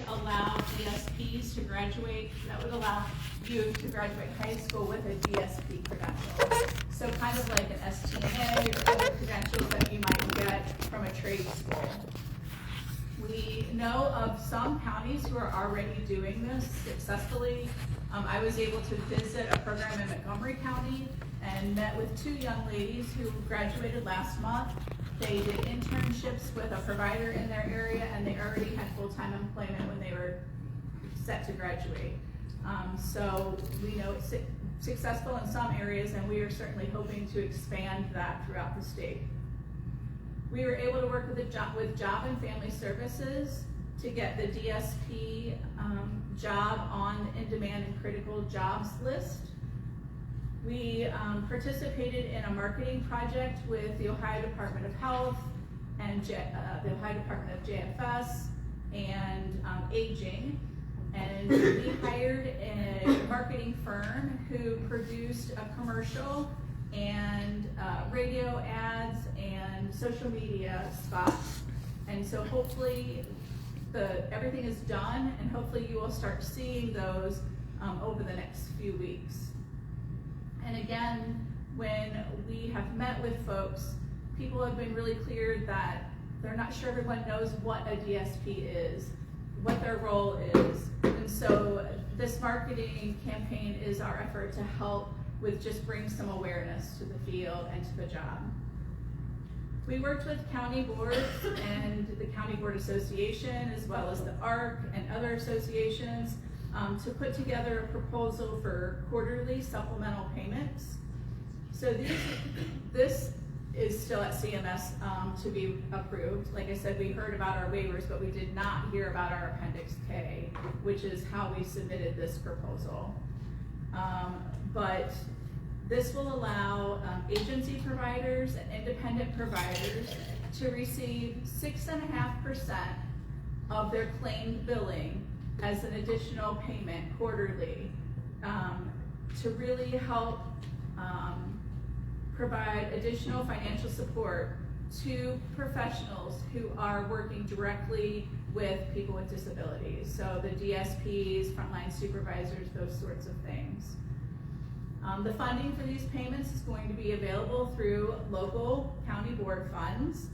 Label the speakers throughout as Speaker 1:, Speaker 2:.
Speaker 1: allow DSPs to graduate, that would allow you to graduate high school with a DSP credential. So kind of like an STNA or other credentials that you might get from a trade school. We know of some counties who are already doing this successfully. I was able to visit a program in Montgomery County and met with 2 young ladies who graduated last month. They did internships with a provider in their area, and they already had full-time employment when they were set to graduate. So we know it's successful in some areas, and we are certainly hoping to expand that throughout the state. We were able to work with Job and Family Services to get the DSP job on the in-demand and critical jobs list. We participated in a marketing project with the Ohio Department of Health and the Ohio Department of JFS and Aging. And we hired a marketing firm who produced a commercial and radio ads and social media spots. And so hopefully everything is done, and hopefully you will start seeing those over the next few weeks. And again, when we have met with folks, people have been really clear that they're not sure everyone knows what a DSP is, what their role is. And so this marketing campaign is our effort to help with just bring some awareness to the field and to the job. We worked with county boards and the County Board Association, as well as the ARC and other associations, to put together a proposal for quarterly supplemental payments. So this is still at CMS to be approved. Like I said, we heard about our waivers, but we did not hear about our Appendix K, which is how we submitted this proposal. But this will allow agency providers and independent providers to receive 6.5% of their claimed billing as an additional payment quarterly, to really help provide additional financial support to professionals who are working directly with people with disabilities. So the DSPs, frontline supervisors, those sorts of things. The funding for these payments is going to be available through local county board funds,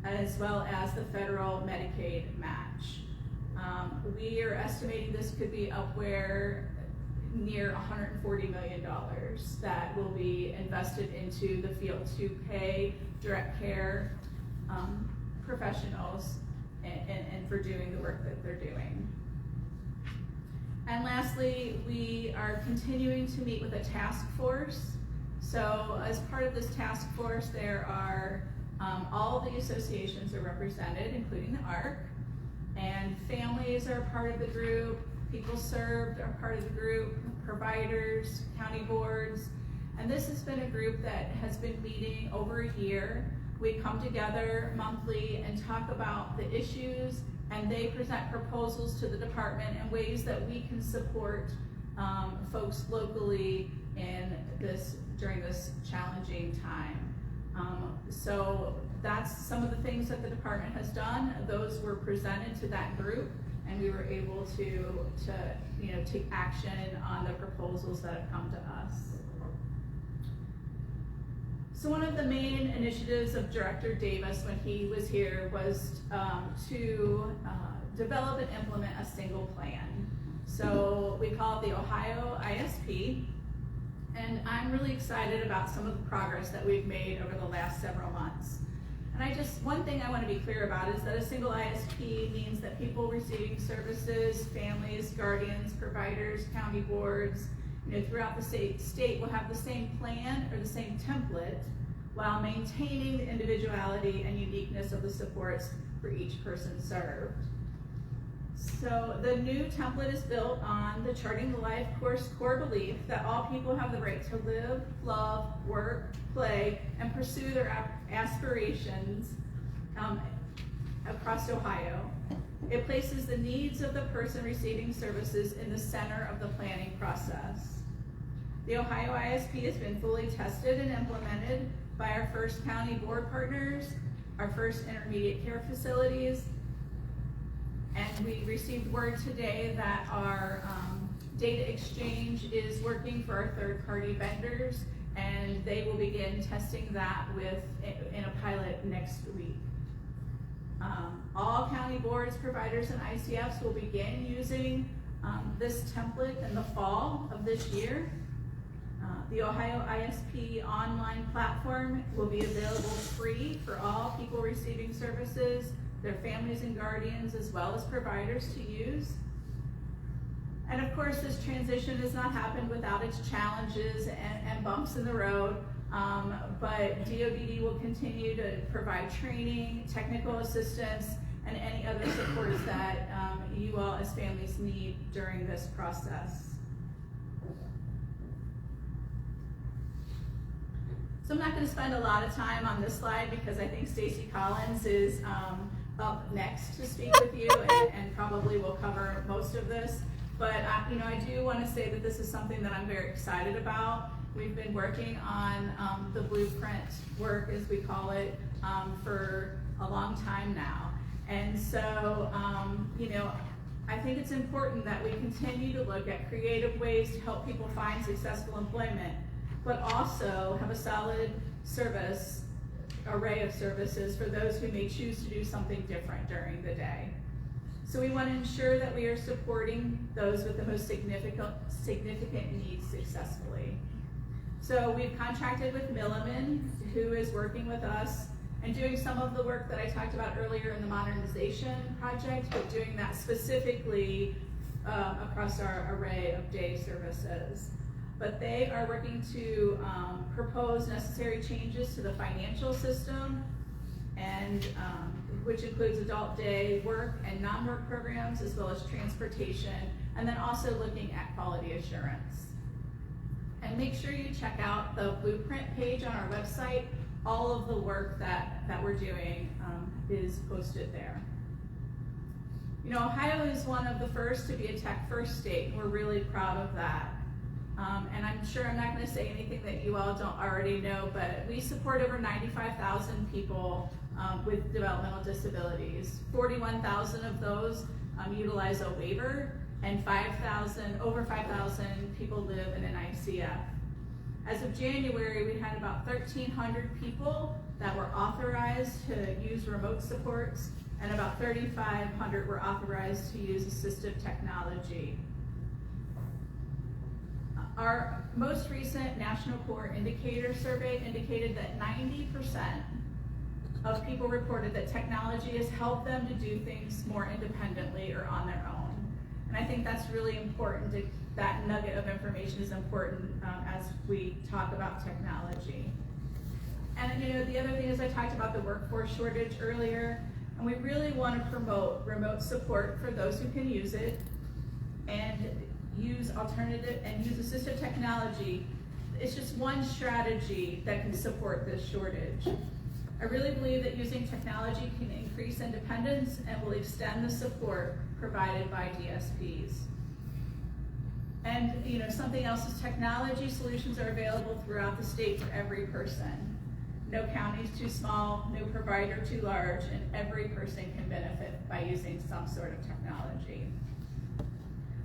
Speaker 1: as well as the federal Medicaid match. We are estimating this could be upward near $140 million that will be invested into the field to pay direct care professionals and for doing the work that they're doing. And lastly, we are continuing to meet with a task force. So as part of this task force, there are all the associations are represented, including the ARC, and families are part of the group, people served are part of the group, providers, county boards, and this has been a group that has been meeting over a year. We come together monthly and talk about the issues, and they present proposals to the department and ways that we can support folks locally during this challenging time. So that's some of the things that the department has done. Those were presented to that group, and we were able to take action on the proposals that have come to us. So one of the main initiatives of Director Davis when he was here was to develop and implement a single plan. So we call it the Ohio ISP, and I'm really excited about some of the progress that we've made over the last several months. And one thing I want to be clear about is that a single ISP means that people receiving services, families, guardians, providers, county boards, throughout the state will have the same plan or the same template while maintaining the individuality and uniqueness of the supports for each person served. So the new template is built on the Charting the Life course core belief that all people have the right to live, love, work, play, and pursue their aspirations across Ohio. It places the needs of the person receiving services in the center of the planning process. The Ohio ISP has been fully tested and implemented by our first county board partners, our first intermediate care facilities, And we received word today that our data exchange is working for our third-party vendors, and they will begin testing that in a pilot next week. All county boards, providers, and ICFs will begin using this template in the fall of this year. The Ohio ISP online platform will be available free for all people receiving services, their families and guardians, as well as providers to use. And of course, this transition has not happened without its challenges and bumps in the road, but DOBD will continue to provide training, technical assistance, and any other supports that you all as families need during this process. So I'm not going to spend a lot of time on this slide because I think Stacy Collins is up next to speak with you and probably will cover most of this. But I do want to say that this is something that I'm very excited about. We've been working on the blueprint work, as we call it, for a long time now. And so, I think it's important that we continue to look at creative ways to help people find successful employment, but also have a solid array of services for those who may choose to do something different during the day. So we want to ensure that we are supporting those with the most significant needs successfully. So we've contracted with Milliman, who is working with us and doing some of the work that I talked about earlier in the modernization project, but doing that specifically across our array of day services. But they are working to propose necessary changes to the financial system, and which includes adult day work and non-work programs, as well as transportation, and then also looking at quality assurance. And make sure you check out the blueprint page on our website. All of the work that we're doing is posted there. Ohio is one of the first to be a tech-first state, and we're really proud of that. And I'm sure I'm not going to say anything that you all don't already know, but we support over 95,000 people with developmental disabilities. 41,000 of those utilize a waiver, and over 5,000 people live in an ICF. As of January, we had about 1,300 people that were authorized to use remote supports, and about 3,500 were authorized to use assistive technology. Our most recent National Core Indicator survey indicated that 90% of people reported that technology has helped them to do things more independently or on their own. And I think that's really important. That nugget of information is important as we talk about technology. And the other thing is I talked about the workforce shortage earlier, and we really want to promote remote support for those who can use it, and use assistive technology. It's just one strategy that can support this shortage. I really believe that using technology can increase independence and will extend the support provided by DSPs. And something else is technology solutions are available throughout the state for every person. No county is too small, no provider too large, and every person can benefit by using some sort of technology.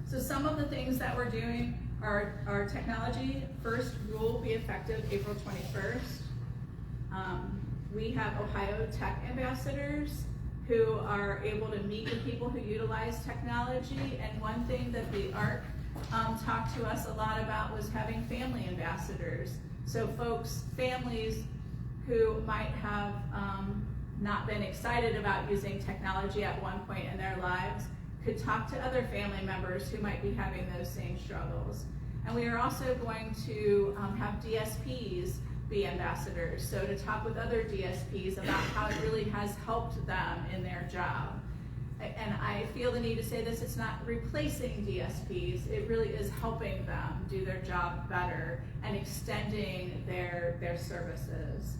Speaker 1: So some of the things that we're doing are our technology first rule will be effective April 21st. We have Ohio Tech ambassadors who are able to meet with people who utilize technology, and one thing that the ARC talked to us a lot about was having family ambassadors. So families who might have not been excited about using technology at one point in their lives could talk to other family members who might be having those same struggles. And we are also going to have DSPs be ambassadors, so to talk with other DSPs about how it really has helped them in their job. And I feel the need to say this, it's not replacing DSPs, it really is helping them do their job better and extending their services.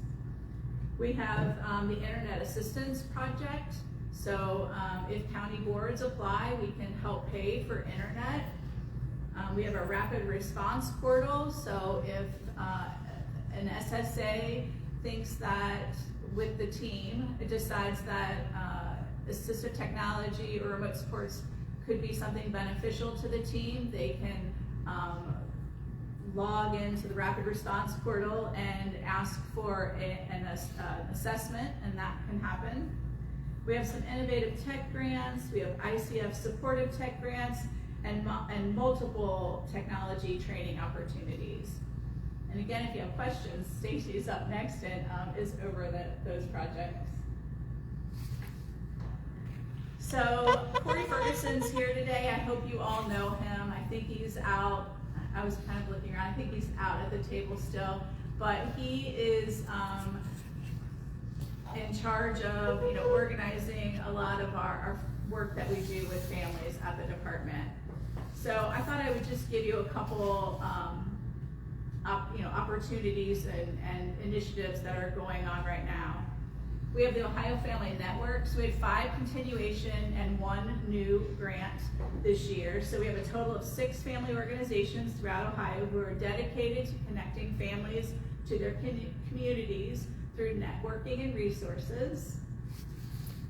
Speaker 1: We have the Internet Assistance Project. So if county boards apply, we can help pay for internet. We have a rapid response portal, so if an SSA thinks that with the team, it decides that assistive technology or remote supports could be something beneficial to the team. They can log into the rapid response portal and ask for an assessment, and that can happen. We have some innovative tech grants, we have ICF supportive tech grants, and multiple technology training opportunities. And again, if you have questions, Stacy's up next and is over those projects. So Corey Ferguson's here today. I hope you all know him. I think he's out. I was kind of looking around. I think he's out at the table still, but he is in charge of organizing a lot of our work that we do with families at the department. So I thought I would just give you a couple opportunities and initiatives that are going on right now. We have the Ohio Family Network. So we had 5 continuation and 1 new grant this year. So we have a total of 6 family organizations throughout Ohio who are dedicated to connecting families to their communities through networking and resources.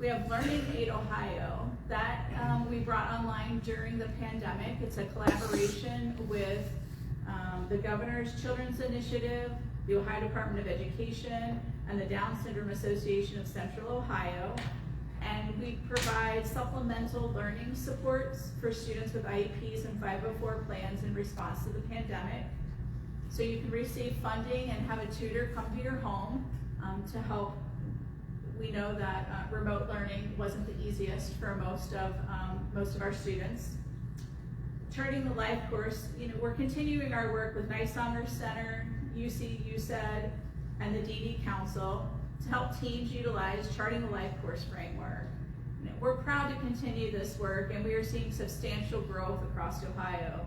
Speaker 1: We have Learning Aid Ohio. That we brought online during the pandemic. It's a collaboration with the Governor's Children's Initiative, the Ohio Department of Education, and the Down Syndrome Association of Central Ohio. And we provide supplemental learning supports for students with IEPs and 504 plans in response to the pandemic. So you can receive funding and have a tutor come to your home to help. We know that remote learning wasn't the easiest for most of our students. Turning the Life course, we're continuing our work with Nice Honor Center, UC-USED, and the DD Council to help teams utilize Charting the Life course framework. We're proud to continue this work, and we are seeing substantial growth across Ohio.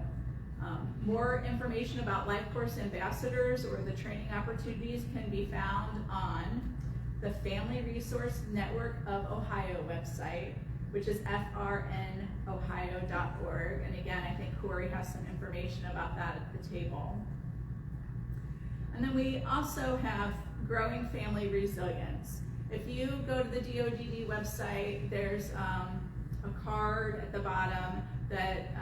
Speaker 1: More information about Life Course ambassadors or the training opportunities can be found on the Family Resource Network of Ohio website, which is frnohio.org. And again, I think Corey has some information about that at the table. And then we also have Growing Family Resilience. If you go to the DODD website, there's a card at the bottom that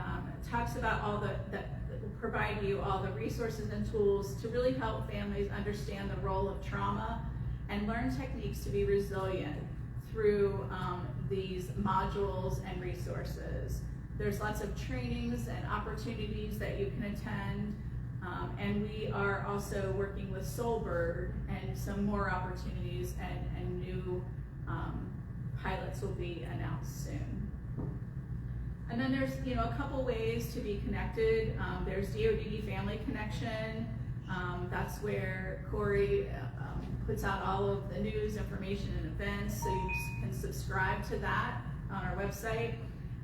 Speaker 1: talks about that will provide you all the resources and tools to really help families understand the role of trauma and learn techniques to be resilient through these modules and resources. There's lots of trainings and opportunities that you can attend, and we are also working with Soulbird, and some more opportunities and new pilots will be announced soon. And then there's a couple ways to be connected. There's DODD Family Connection. That's where Corey puts out all of the news, information, and events, so you can subscribe to that on our website.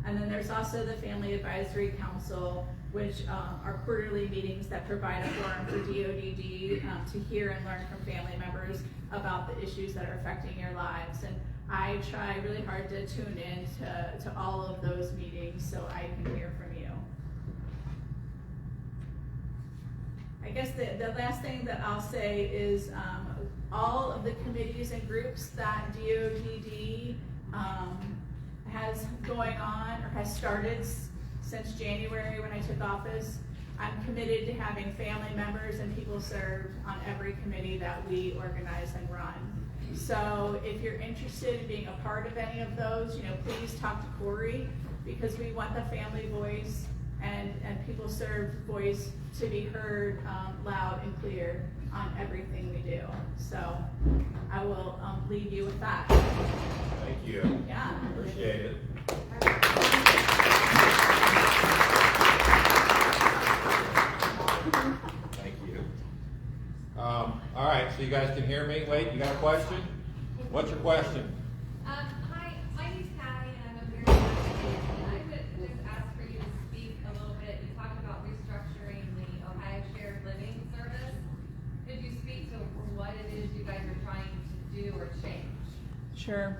Speaker 1: And then there's also the Family Advisory Council, which are quarterly meetings that provide a forum for DODD to hear and learn from family members about the issues that are affecting your lives. And I try really hard to tune in to all of those meetings so I can hear from you. I guess the last thing that I'll say is all of the committees and groups that DODD has going on or has started since January when I took office, I'm committed to having family members and people served on every committee that we organize and run. So if you're interested in being a part of any of those, please talk to Corey, because we want the family voice and people served voice to be heard loud and clear on everything we do. So I will leave you with that.
Speaker 2: Thank you.
Speaker 1: Yeah.
Speaker 2: Appreciate it. Thank you. All right, so you guys can hear me. Wait, you got a question? What's your question?
Speaker 3: Hi, my name's Patty, and I'm a very and I would just ask for you to speak a little bit. You talked about restructuring the Ohio Shared Living Service. Could you speak to what it is you guys are trying to do or change?
Speaker 1: Sure.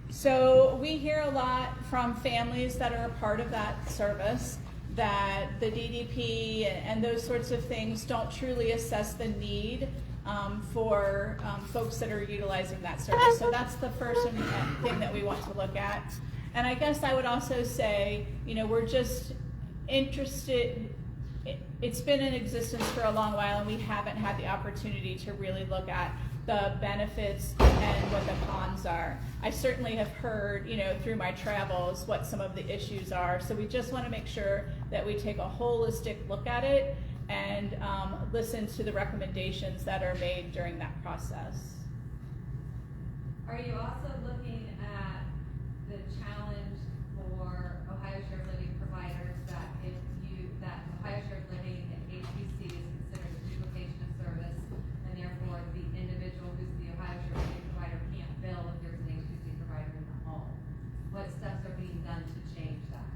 Speaker 1: So we hear a lot from families that are a part of that service that the DDP and those sorts of things don't truly assess the need for folks that are utilizing that service. So that's the first thing that we want to look at. And I guess I would also say, we're just interested. It's been in existence for a long while, and we haven't had the opportunity to really look at the benefits and what the cons are. I certainly have heard, through my travels, what some of the issues are. So we just want to make sure that we take a holistic look at it and listen to the recommendations that are made during that process.
Speaker 3: Are you also looking at the challenge for Ohio Shared Living providers that that Ohio Shared Living and HPC is considered a duplication of service, and therefore the individual who's the Ohio Shared Living provider can't bill if there's an HPC provider in the home? What steps are being done to change that?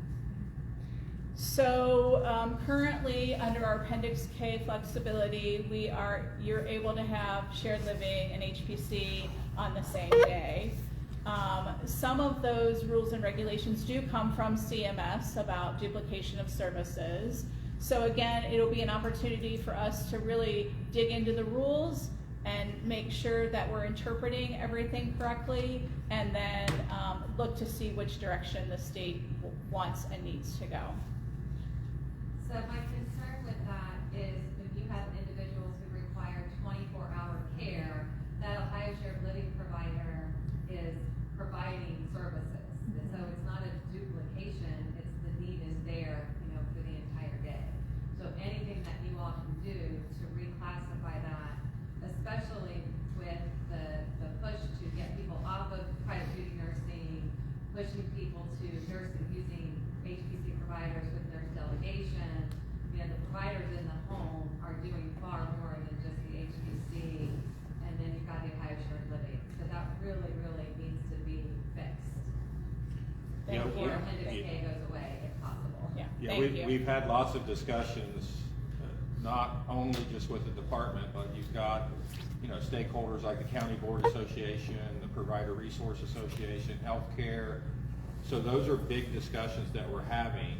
Speaker 1: So currently, under our Appendix K flexibility, you're able to have shared living and HPC on the same day. Some of those rules and regulations do come from CMS about duplication of services. So again, it'll be an opportunity for us to really dig into the rules and make sure that we're interpreting everything correctly, and then look to see which direction the state wants and needs to go.
Speaker 3: So my concern with that is if you have individuals who require 24-hour care, that Ohio Shared Living provider is providing services. So it's not a duplication, it's the need is there, for the entire day. So anything that you all can do to reclassify that, especially with the push to get people off of private duty nursing, pushing people to nursing using HPC providers with nurse delegation, the providers in the home are doing far more than just the HPC, and then you've got the Ohio Shared Living. So that really, really needs to be fixed. Before Appendix K goes away, if possible.
Speaker 2: Yeah, we've had lots of discussions, not only just with the department, but you've got, stakeholders like the County Board Association, the Provider Resource Association, healthcare. So those are big discussions that we're having.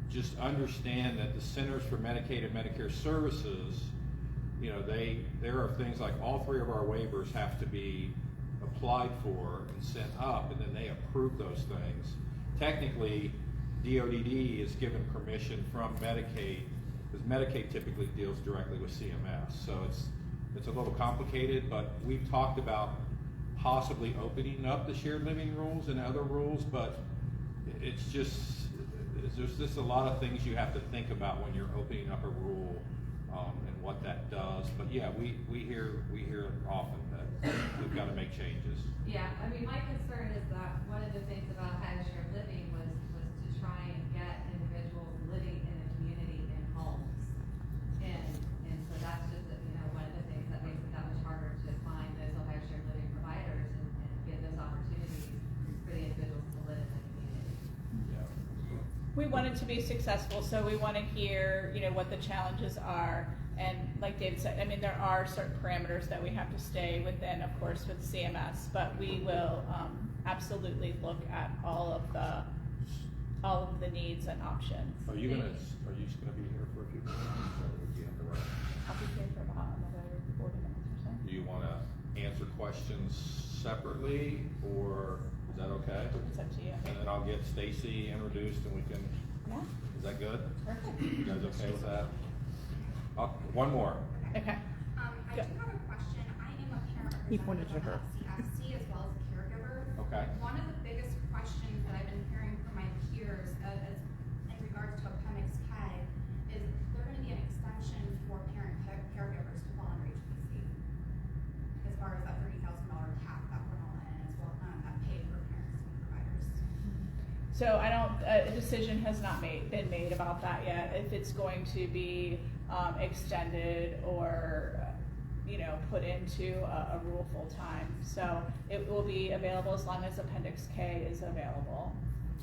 Speaker 2: Just understand that the Centers for Medicaid and Medicare Services, there are things like all 3 of our waivers have to be applied for and sent up, and then they approve those things. Technically, DODD is given permission from Medicaid, because Medicaid typically deals directly with CMS. So it's a little complicated, but we've talked about possibly opening up the shared living rules and other rules, but there's just a lot of things you have to think about when you're opening up a rule and what that does. But yeah, we hear often that we've got to make changes.
Speaker 3: Yeah, my concern is that one of the things about Ohio Shared Living was to try and get individuals living in the community in homes. And so that's just, one of the things that makes it that much harder to find those Ohio Shared Living providers and give those opportunities for the individuals to live in the community.
Speaker 2: Yeah.
Speaker 1: We want it to be successful, so we want to hear, what the challenges are. And like David said, there are certain parameters that we have to stay within, of course, with CMS, but we will absolutely look at all of the needs and options.
Speaker 2: Are you just gonna be here for a few minutes, or do you have to run?
Speaker 1: I'll be here for about another 40 minutes or so.
Speaker 2: Do you wanna answer questions separately, or is that okay?
Speaker 1: It's up to you.
Speaker 2: And then I'll get Stacy introduced and we can,
Speaker 1: Yeah,
Speaker 2: is that good?
Speaker 1: perfect.
Speaker 2: You guys okay with that? One more.
Speaker 1: Okay.
Speaker 4: I do have a question. I am a parent representative of CFC as well as a caregiver.
Speaker 2: Okay.
Speaker 4: One of the biggest questions that I've been hearing from my peers in regards to Appendix K is there going to be an extension for parent caregivers to fall under HPC as far as that $30,000 cap that we're all in as well that paid for parents and providers.
Speaker 1: So a decision has not been made about that yet, if it's going to be extended or, put into a rule full time. So it will be available as long as Appendix K is available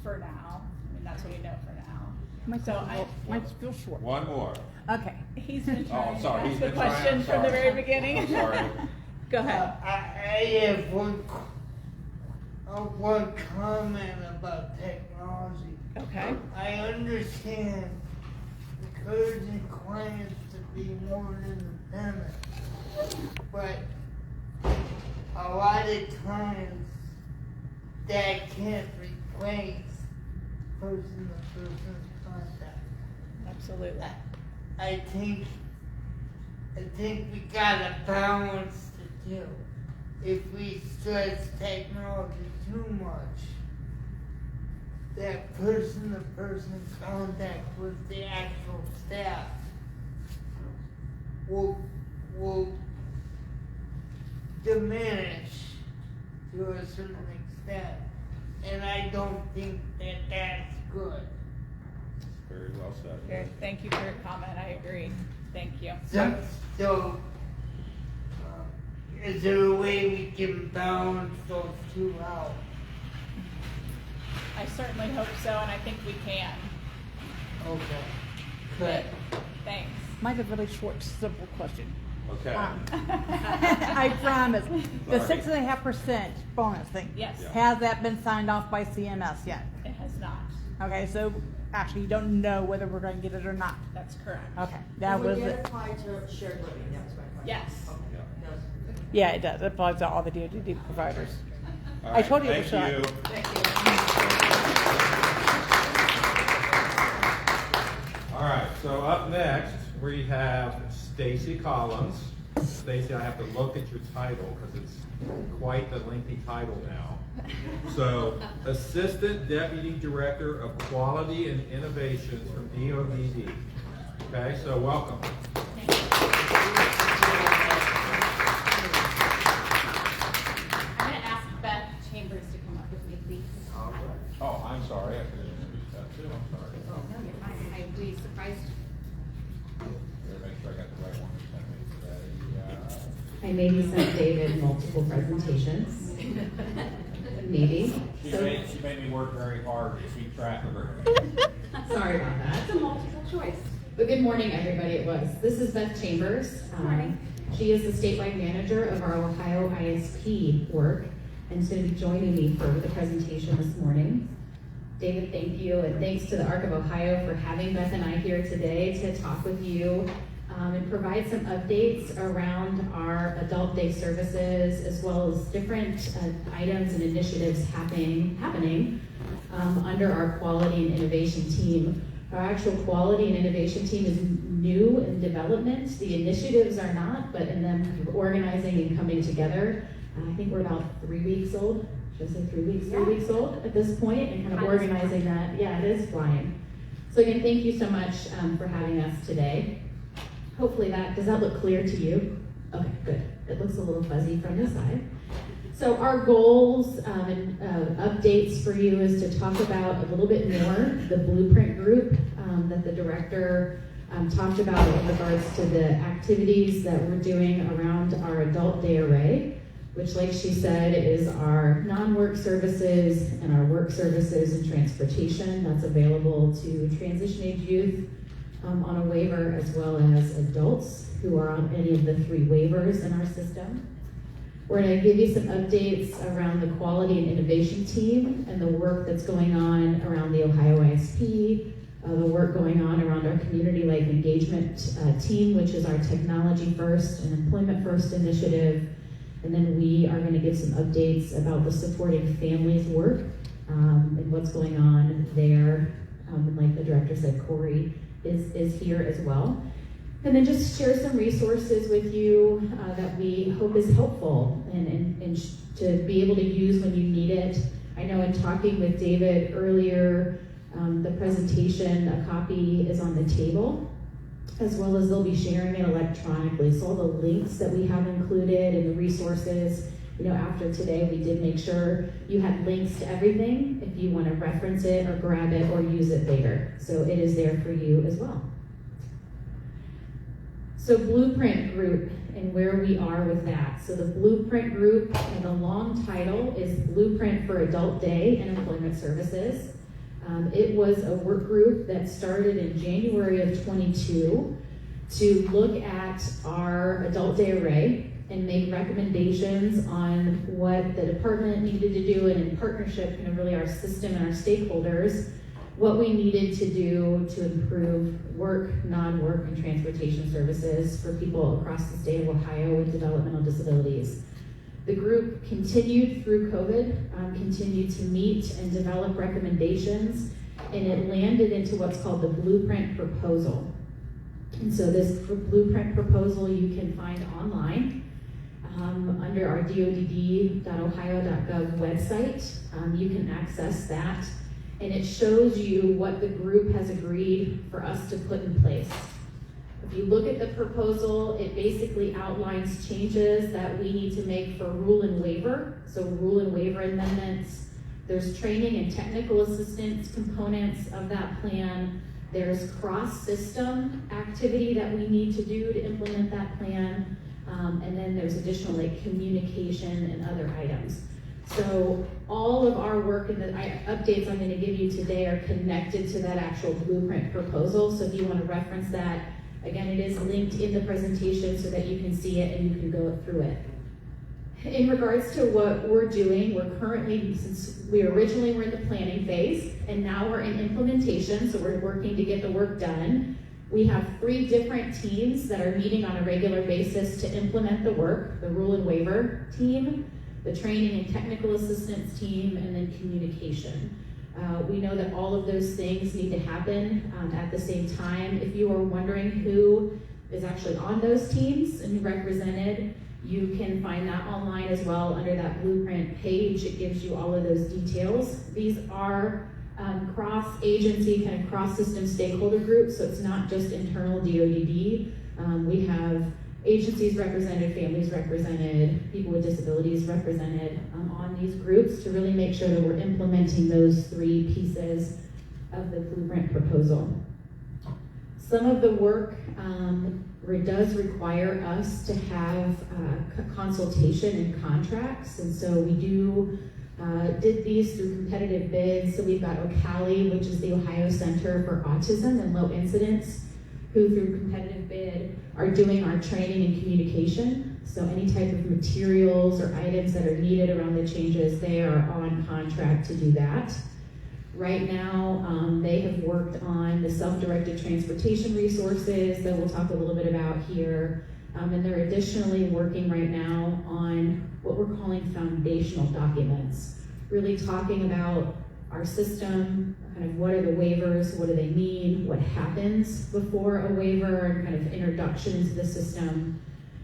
Speaker 1: for now. That's what we know for now.
Speaker 5: Mine's still short.
Speaker 2: One more.
Speaker 5: Okay.
Speaker 1: He's been trying to
Speaker 2: sorry,
Speaker 1: ask
Speaker 2: he's
Speaker 1: the
Speaker 2: been trying,
Speaker 1: question from the
Speaker 2: sorry.
Speaker 1: very beginning.
Speaker 2: I'm sorry.
Speaker 1: Go ahead.
Speaker 6: I have one comment about technology.
Speaker 1: Okay.
Speaker 6: I understand the codes and clients to be more independent. But a lot of times that can't replace person-to-person contact.
Speaker 1: Absolutely.
Speaker 6: I think we got a balance to do. If we stress technology too much, that person-to-person contact with the actual staff will diminish to a certain extent. And I don't think that that's good.
Speaker 2: Very well said.
Speaker 1: Very, thank you for your comment, I agree. Thank you.
Speaker 6: So, is there a way we can balance those two out?
Speaker 1: I certainly hope so, and I think we can.
Speaker 6: Okay, good.
Speaker 1: Thanks.
Speaker 5: Mine is a really short, simple question.
Speaker 2: Okay.
Speaker 5: I promise. The
Speaker 2: Sorry.
Speaker 5: 6.5% bonus thing.
Speaker 1: Yes.
Speaker 2: Yeah.
Speaker 5: Has that been signed off by CMS yet?
Speaker 1: It has not.
Speaker 5: Okay, so actually you don't know whether we're going to get it or not.
Speaker 1: That's correct.
Speaker 5: Okay, that was
Speaker 7: Would
Speaker 5: it.
Speaker 7: it apply to shared living? That was my question.
Speaker 1: Yes.
Speaker 7: Okay.
Speaker 2: Yeah.
Speaker 7: Does.
Speaker 5: Yeah, it does. It applies to all the DoD providers.
Speaker 2: All
Speaker 5: I
Speaker 2: right,
Speaker 5: told you it was
Speaker 2: thank you.
Speaker 7: Thank you.
Speaker 2: All right, so up next, we have Stacy Collins. Stacy, I have to look at your title because it's quite the lengthy title now. So, Assistant Deputy Director of Quality and Innovations from DODD. Okay, so welcome.
Speaker 8: I'm gonna ask Beth Chambers to come up with me, please.
Speaker 2: Oh, I'm sorry, I could have introduced that too, I'm sorry.
Speaker 8: No, you're fine. I'd be surprised.
Speaker 2: Here, make sure I got the right one.
Speaker 9: I maybe sent David multiple presentations. Maybe.
Speaker 2: She
Speaker 9: So,
Speaker 2: made me work very hard to keep track of her.
Speaker 9: sorry about that.
Speaker 8: That's a multiple choice.
Speaker 9: But good morning, everybody. It was. This is Beth Chambers.
Speaker 8: Morning.
Speaker 9: She is the statewide manager of our Ohio ISP work and is going to be joining me for the presentation this morning. David, thank you, and thanks to the ARC of Ohio for having Beth and I here today to talk with you and provide some updates around our adult day services as well as different items and initiatives happening under our quality and innovation team. Our actual quality and innovation team is new in development. The initiatives are not, but in them organizing and coming together. I think we're about 3 weeks old. Should I say 3 weeks? 3 weeks old at this point, and kind of organizing that. Yeah, it is flying. So again, thank you so much for having us today. Hopefully does that look clear to you? Okay, good. It looks a little fuzzy from the side. So our goals and updates for you is to talk about a little bit more the blueprint group that the director talked about in regards to the activities that we're doing around our adult day array, which, like she said, is our non-work services and our work services and transportation that's available to transition age youth on a waiver, as well as adults who are on any of the 3 waivers in our system. We're going to give you some updates around the quality and innovation team and the work that's going on around the Ohio ISP, the work going on around our community life engagement team, which is our technology first and employment first initiative. And then we are going to give some updates about the supporting families work and what's going on there. And like the director said, Corey is here as well. And then just share some resources with you that we hope is helpful and to be able to use when you need it. I know in talking with David earlier, the presentation, a copy is on the table, as well as they'll be sharing it electronically. So all the links that we have included and the resources, after today, we did make sure you had links to everything if you want to reference it or grab it or use it later. So it is there for you as well. So Blueprint Group and where we are with that. So the Blueprint Group, and the long title is Blueprint for Adult Day and Employment Services. It was a work group that started in January of 22 to look at our adult day array and make recommendations on what the department needed to do, and in partnership, really our system and our stakeholders, what we needed to do to improve work, non-work, and transportation services for people across the state of Ohio with developmental disabilities. The group continued through COVID, continued to meet and develop recommendations, and it landed into what's called the blueprint proposal. And so this blueprint proposal you can find online under our dodd.ohio.gov website. You can access that, and it shows you what the group has agreed for us to put in place. If you look at the proposal, it basically outlines changes that we need to make for rule and waiver. So rule and waiver amendments. There's training and technical assistance components of that plan. There's cross-system activity that we need to do to implement that plan. And then there's additional like communication and other items. So all of our work and the updates I'm going to give you today are connected to that actual blueprint proposal. So if you want to reference that, again, it is linked in the presentation so that you can see it and you can go through it. In regards to what we're doing, we're currently, since we originally were in the planning phase, and now we're in implementation, so we're working to get the work done. We have 3 different teams that are meeting on a regular basis to implement the work: the rule and waiver team, the training and technical assistance team, and then communication. We know that all of those things need to happen at the same time. If you are wondering who is actually on those teams and represented, you can find that online as well under that blueprint page. It gives you all of those details. These are cross-agency, kind of cross-system stakeholder groups, so it's not just internal DODD. We have agencies represented, families represented, people with disabilities represented on these groups to really make sure that we're implementing those 3 pieces of the blueprint proposal. Some of the work does require us to have consultation and contracts, and so we did these through competitive bids. So we've got OCALI, which is the Ohio Center for Autism and Low Incidence, who through competitive bid are doing our training and communication. So any type of materials or items that are needed around the changes, they are on contract to do that. Right now, they have worked on the self-directed transportation resources that we'll talk a little bit about here. And they're additionally working right now on what we're calling foundational documents, really talking about our system, kind of what are the waivers, what do they mean, what happens before a waiver, and kind of introduction into the system.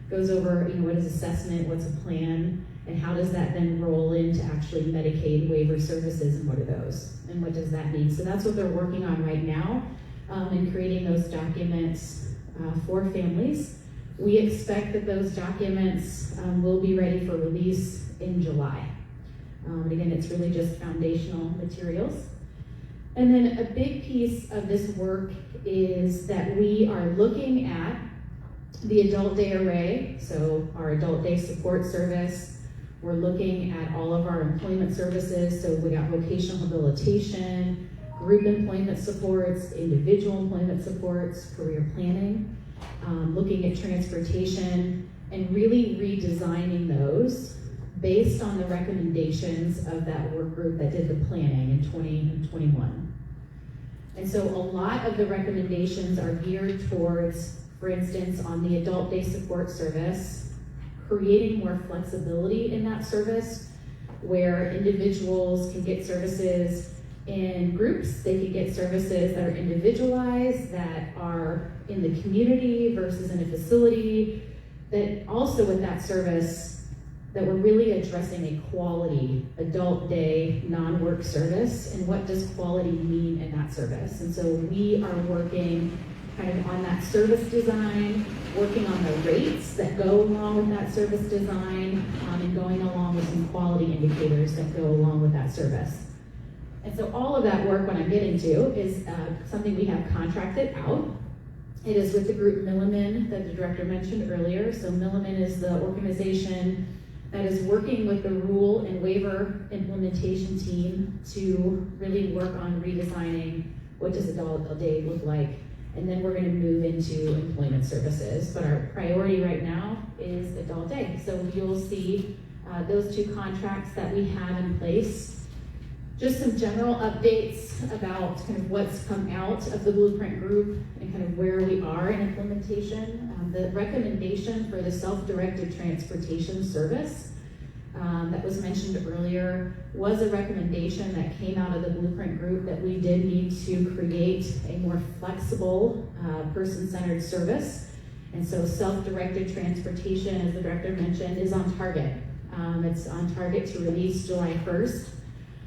Speaker 9: Goes over, what is assessment, what's a plan, and how does that then roll into actually Medicaid waiver services, and what are those, and what does that mean? So that's what they're working on right now, and creating those documents for families. We expect that those documents will be ready for release in July. And again, it's really just foundational materials. And then a big piece of this work is that we are looking at the adult day array, so our adult day support service. We're looking at all of our employment services, so we got vocational habilitation, group employment supports, individual employment supports, career planning, looking at transportation, and really redesigning those based on the recommendations of that work group that did the planning in 2021. And so a lot of the recommendations are geared towards, for instance, on the adult day support service, creating more flexibility in that service where individuals can get services in groups, they can get services that are individualized, that are in the community versus in a facility, that also with that service, that we're really addressing a quality adult day non-work service, and what does quality mean in that service. And so we are working kind of on that service design, working on the rates that go along with that service design, and going along with some quality indicators that go along with that service. And so all of that work, what I'm getting to, is something we have contracted out. It is with the group Milliman that the director mentioned earlier. So Milliman is the organization that is working with the rule and waiver implementation team to really work on redesigning what does adult day look like. And then we're going to move into employment services. But our priority right now is adult day. So you'll see those 2 contracts that we have in place Just some general updates about kind of what's come out of the Blueprint Group and kind of where we are in implementation. The recommendation for the self-directed transportation service that was mentioned earlier was a recommendation that came out of the Blueprint Group that we did need to create a more flexible, person-centered service. And so self-directed transportation, as the director mentioned, is on target. It's on target to release July 1st.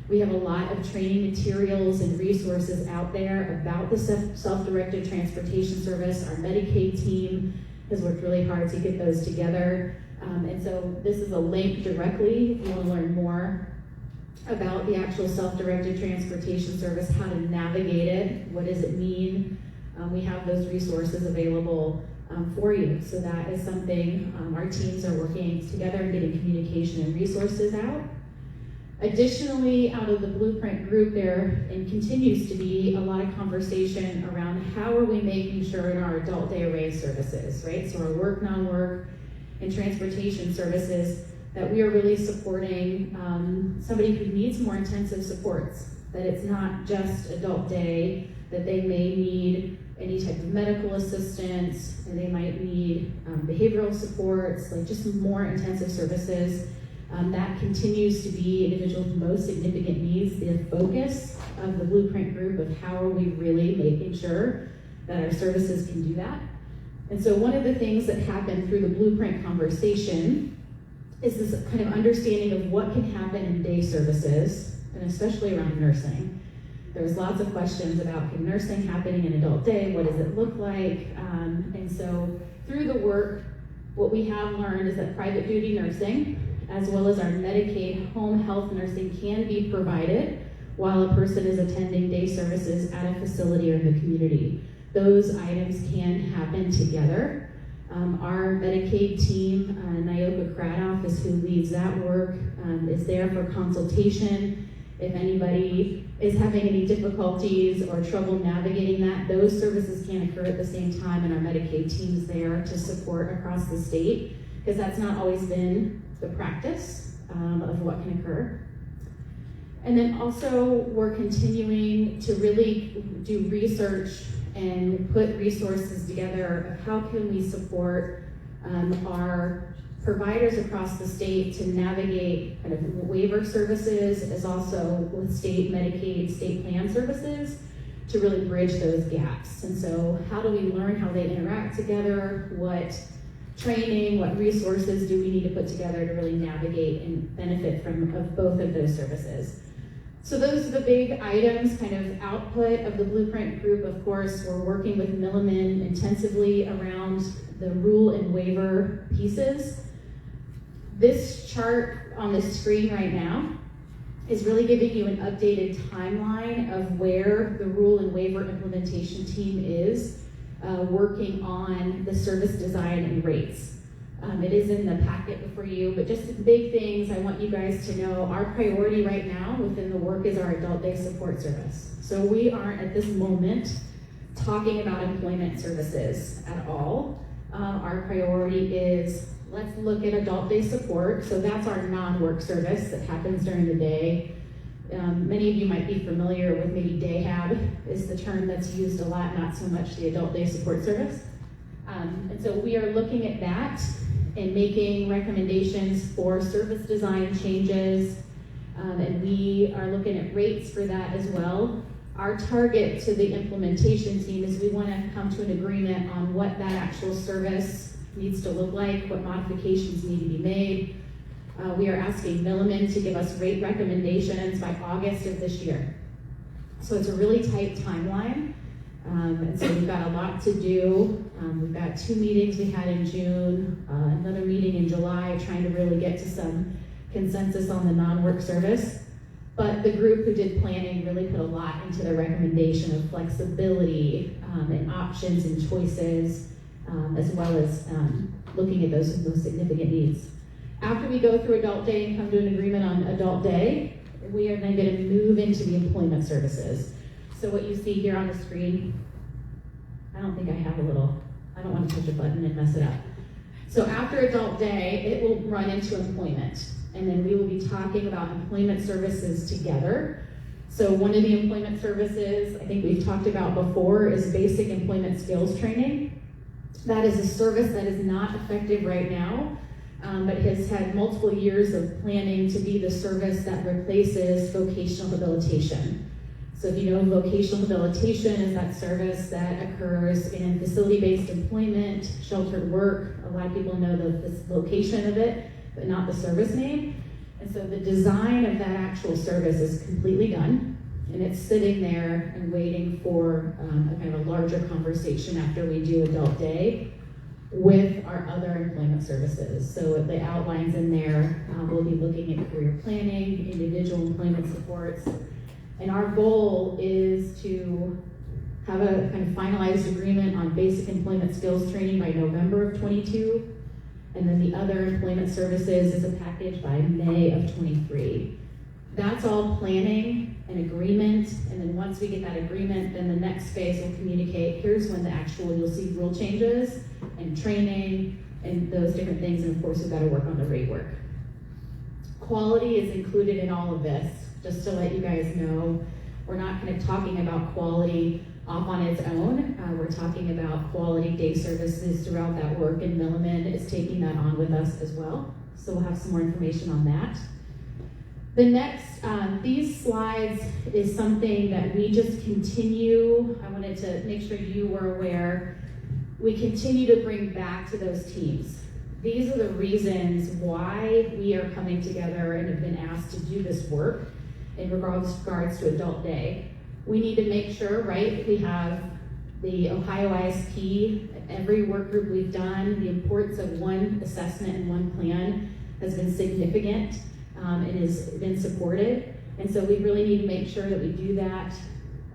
Speaker 9: We have a lot of training materials and resources out there about the self-directed transportation service. Our Medicaid team has worked really hard to get those together. And so this is a link directly if you want to learn more about the actual self-directed transportation service, how to navigate it, what does it mean. We have those resources available for you. So that is something our teams are working together and getting communication and resources out. Additionally, out of the Blueprint Group there, and continues to be a lot of conversation around how are we making sure in our adult day array services, right? So our work, non-work, and transportation services, that we are really supporting somebody who needs more intensive supports, that it's not just adult day, that they may need any type of medical assistance, and they might need behavioral supports, like just more intensive services. That continues to be individuals' most significant needs, the focus of the Blueprint Group of how are we really making sure that our services can do that. And so one of the things that happened through the Blueprint conversation is this kind of understanding of what can happen in day services, and especially around nursing. There's lots of questions about, can nursing happening in adult day, what does it look like? And so through the work, what we have learned is that private duty nursing, as well as our Medicaid home health nursing, can be provided while a person is attending day services at a facility or in the community. Those items can happen together. Our Medicaid team, Hauck ARC is who leads that work, is there for consultation. If anybody is having any difficulties or trouble navigating that, those services can occur at the same time, and our Medicaid team's there to support across the state, because that's not always been the practice of what can occur. And then also, we're continuing to really do research and put resources together of how can we support our providers across the state to navigate kind of waiver services, as also with state Medicaid, state plan services, to really bridge those gaps. And so how do we learn how they interact together? What training, what resources do we need to put together to really navigate and benefit from of both of those services? So those are the big items, kind of output of the Blueprint Group. Of course, we're working with Milliman intensively around the rule and waiver pieces. This chart on the screen right now is really giving you an updated timeline of where the rule and waiver implementation team is working on the service design and rates. It is in the packet before you, but just some big things I want you guys to know. Our priority right now within the work is our adult day support service. So we aren't at this moment talking about employment services at all. Our priority is, let's look at adult day support. So that's our non-work service that happens during the day. Many of you might be familiar with maybe DayHab is the term that's used a lot, not so much the adult day support service. And so we are looking at that and making recommendations for service design changes. And we are looking at rates for that as well. Our target to the implementation team is we want to come to an agreement on what that actual service needs to look like, what modifications need to be made. We are asking Milliman to give us rate recommendations by August of this year. So it's a really tight timeline. And so we've got a lot to do. We've got 2 meetings we had in June, another meeting in July, trying to really get to some consensus on the non-work service. But the group who did planning really put a lot into the recommendation of flexibility and options and choices, as well as looking at those most significant needs. After we go through adult day and come to an agreement on adult day, we are then going to move into the employment services. So what you see here on the screen, I don't think I have I don't want to touch a button and mess it up. So after adult day, it will run into employment. And then we will be talking about employment services together So one of the employment services I think we've talked about before is basic employment skills training. That is a service that is not effective right now, but has had multiple years of planning to be the service that replaces vocational habilitation. So if you know, vocational habilitation is that service that occurs in facility-based employment, sheltered work. A lot of people know the location of it, but not the service name. And so the design of that actual service is completely done, and it's sitting there and waiting for a kind of a larger conversation after we do Adult Day with our other employment services. So the outlines in there, we'll be looking at career planning, individual employment supports, and our goal is to have a kind of finalized agreement on basic employment skills training by November of 22. And then the other employment services is a package by May of 23. That's all planning and agreement, and then once we get that agreement, then the next phase will communicate, here's when the actual, you'll see rule changes and training and those different things, and of course we've got to work on the rate work. Quality is included in all of this, just to let you guys know. We're not kind of talking about quality off on its own. We're talking about quality day services throughout that work, and Milliman is taking that on with us as well. So we'll have some more information on that. The next, these slides is something that we just continue. I wanted to make sure you were aware. We continue to bring back to those teams. These are the reasons why we are coming together and have been asked to do this work in regards to Adult Day. We need to make sure, right, we have the Ohio ISP, every work group we've done, the importance of one assessment and one plan has been significant and has been supported. And so we really need to make sure that we do that.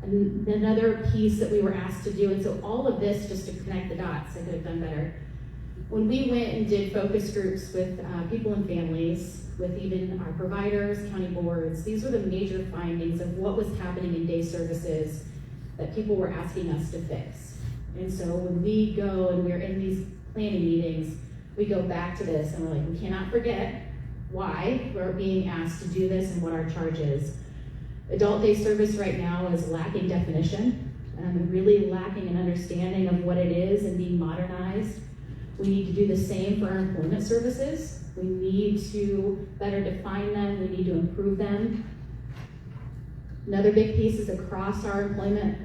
Speaker 9: And another piece that we were asked to do, and so all of this, just to connect the dots, I could have done better. When we went and did focus groups with people and families, with even our providers, county boards, these were the major findings of what was happening in day services that people were asking us to fix. And so when we go and we're in these planning meetings, we go back to this and we're like, we cannot forget why we're being asked to do this and what our charge is. Adult day service right now is lacking definition, really lacking an understanding of what it is and being modernized. We need to do the same for our employment services. We need to better define them. We need to improve them. Another big piece is across our employment,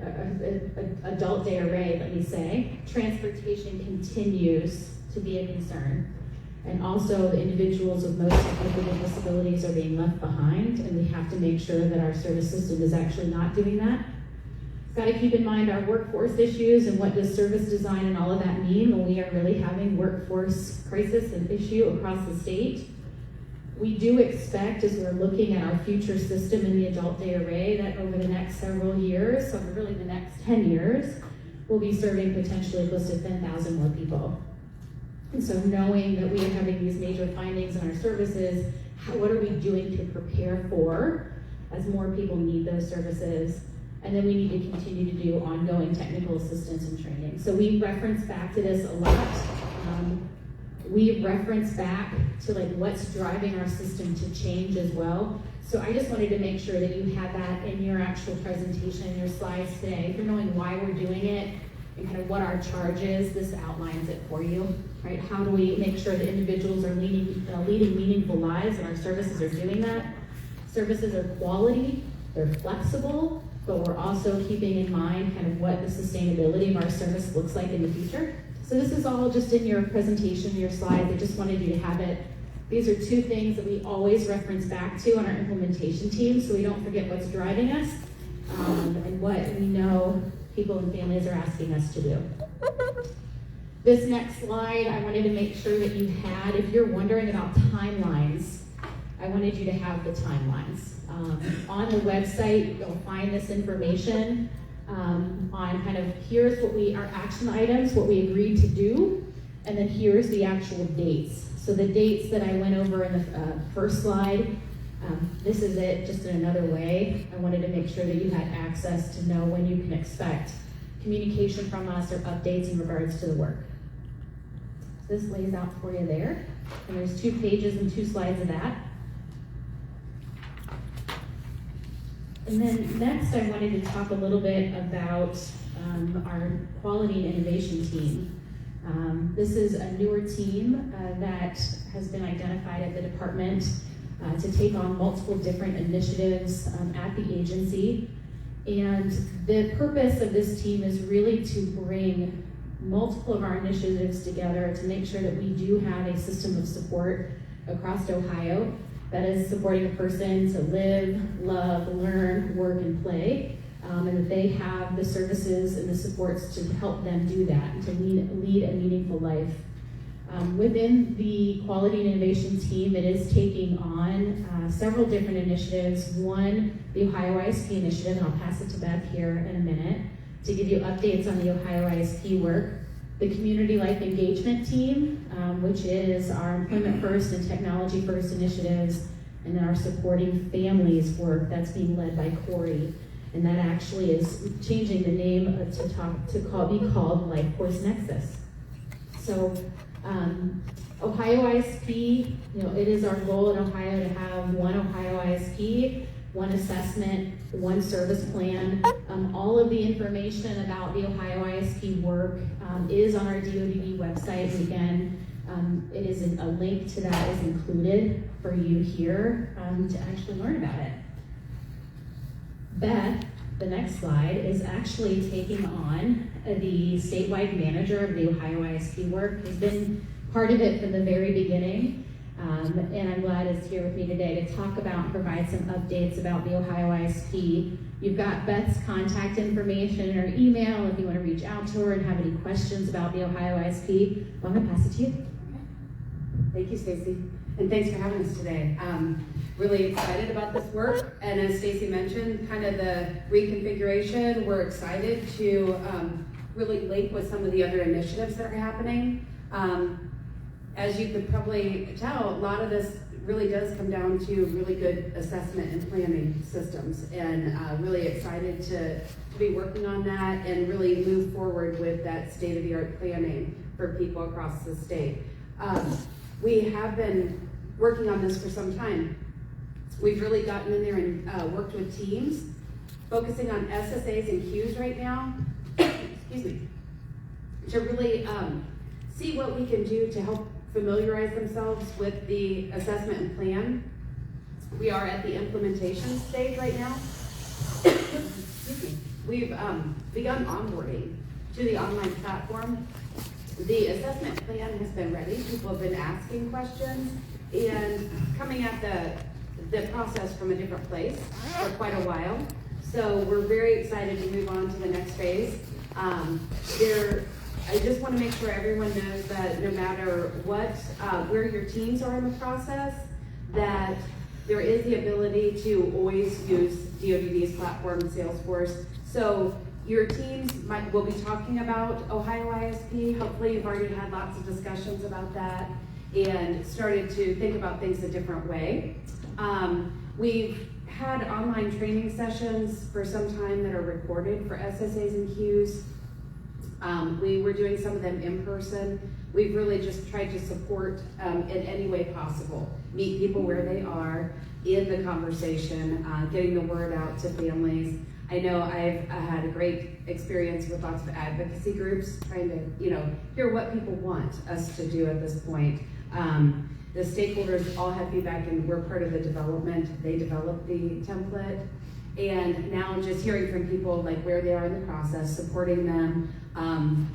Speaker 9: adult day array, let me say, transportation continues to be a concern. And also the individuals with most significant disabilities are being left behind, and we have to make sure that our service system is actually not doing that. Got to keep in mind our workforce issues and what does service design and all of that mean when we are really having workforce crisis and issue across the state. We do expect, as we're looking at our future system in the adult day array, that over the next several years, so really the next 10 years, we'll be serving potentially close to 10,000 more people. And so knowing that we are having these major findings in our services, what are we doing to prepare for as more people need those services? And then we need to continue to do ongoing technical assistance and training. So we reference back to this a lot. We reference back to like what's driving our system to change as well. So I just wanted to make sure that you had that in your actual presentation, in your slides today. If you're knowing why we're doing it and kind of what our charge is, this outlines it for you, right? How do we make sure that individuals are leading meaningful lives and our services are doing that? Services are quality, they're flexible, but we're also keeping in mind kind of what the sustainability of our service looks like in the future. So this is all just in your presentation, your slides. I just wanted you to have it. These are two things that we always reference back to on our implementation team, so we don't forget what's driving us and what we know people and families are asking us to do. This next slide, I wanted to make sure that you had, if you're wondering about timelines, I wanted you to have the timelines. On the website, you'll find this information on kind of here's what our action items, what we agreed to do, and then here's the actual dates. So the dates that I went over in the first slide, this is it just in another way. I wanted to make sure that you had access to know when you can expect communication from us or updates in regards to the work. So this lays out for you there, and there's 2 pages and 2 slides of that. And then next, I wanted to talk a little bit about our quality and innovation team. This is a newer team that has been identified at the department to take on multiple different initiatives at the agency. And the purpose of this team is really to bring multiple of our initiatives together to make sure that we do have a system of support across Ohio that is supporting a person to live, love, learn, work, and play, and that they have the services and the supports to help them do that and to lead a meaningful life. Within the quality and innovation team, it is taking on several different initiatives. One, the Ohio ISP initiative, and I'll pass it to Beth here in a minute to give you updates on the Ohio ISP work. The Community Life Engagement Team, which is our Employment First and Technology First initiatives, and then our Supporting Families work that's being led by Corey. And that actually is changing the name be called Life Course Nexus. So Ohio ISP, it is our goal in Ohio to have one Ohio ISP, one assessment, one service plan. All of the information about the Ohio ISP work is on our DODD website. And again, it is a link to that is included for you here to actually learn about it. Beth, the next slide, is actually taking on the statewide manager of the Ohio ISP work. He's been part of it from the very beginning, and I'm glad is here with me today to talk about and provide some updates about the Ohio ISP. You've got Beth's contact information in her email if you want to reach out to her and have any questions about the Ohio ISP. I'm going to pass it to you.
Speaker 10: Thank you, Stacy, and thanks for having us today. Really excited about this work, and as Stacy mentioned, kind of the reconfiguration, we're excited to really link with some of the other initiatives that are happening. As you could probably tell, a lot of this really does come down to really good assessment and planning systems, and really excited to be working on that and really move forward with that state-of-the-art planning for people across the state. We have been working on this for some time. We've really gotten in there and worked with teams, focusing on SSAs and Qs right now, excuse me, to really see what we can do to help familiarize themselves with the assessment and plan. We are at the implementation stage right now. Excuse me. We've begun onboarding to the online platform. The assessment plan has been ready. People have been asking questions and coming at the process from a different place for quite a while. So we're very excited to move on to the next phase. I just want to make sure everyone knows that no matter what, where your teams are in the process, that there is the ability to always use DODD's platform, Salesforce. So your teams will be talking about Ohio ISP. Hopefully you've already had lots of discussions about that and started to think about things a different way. We've had online training sessions for some time that are recorded for SSAs and Qs. We were doing some of them in person. We've really just tried to support in any way possible, meet people where they are in the conversation, getting the word out to families. I know I've had a great experience with lots of advocacy groups, trying to hear what people want us to do at this point. The stakeholders all have feedback, and we're part of the development. They developed the template, and now just hearing from people like where they are in the process, supporting them,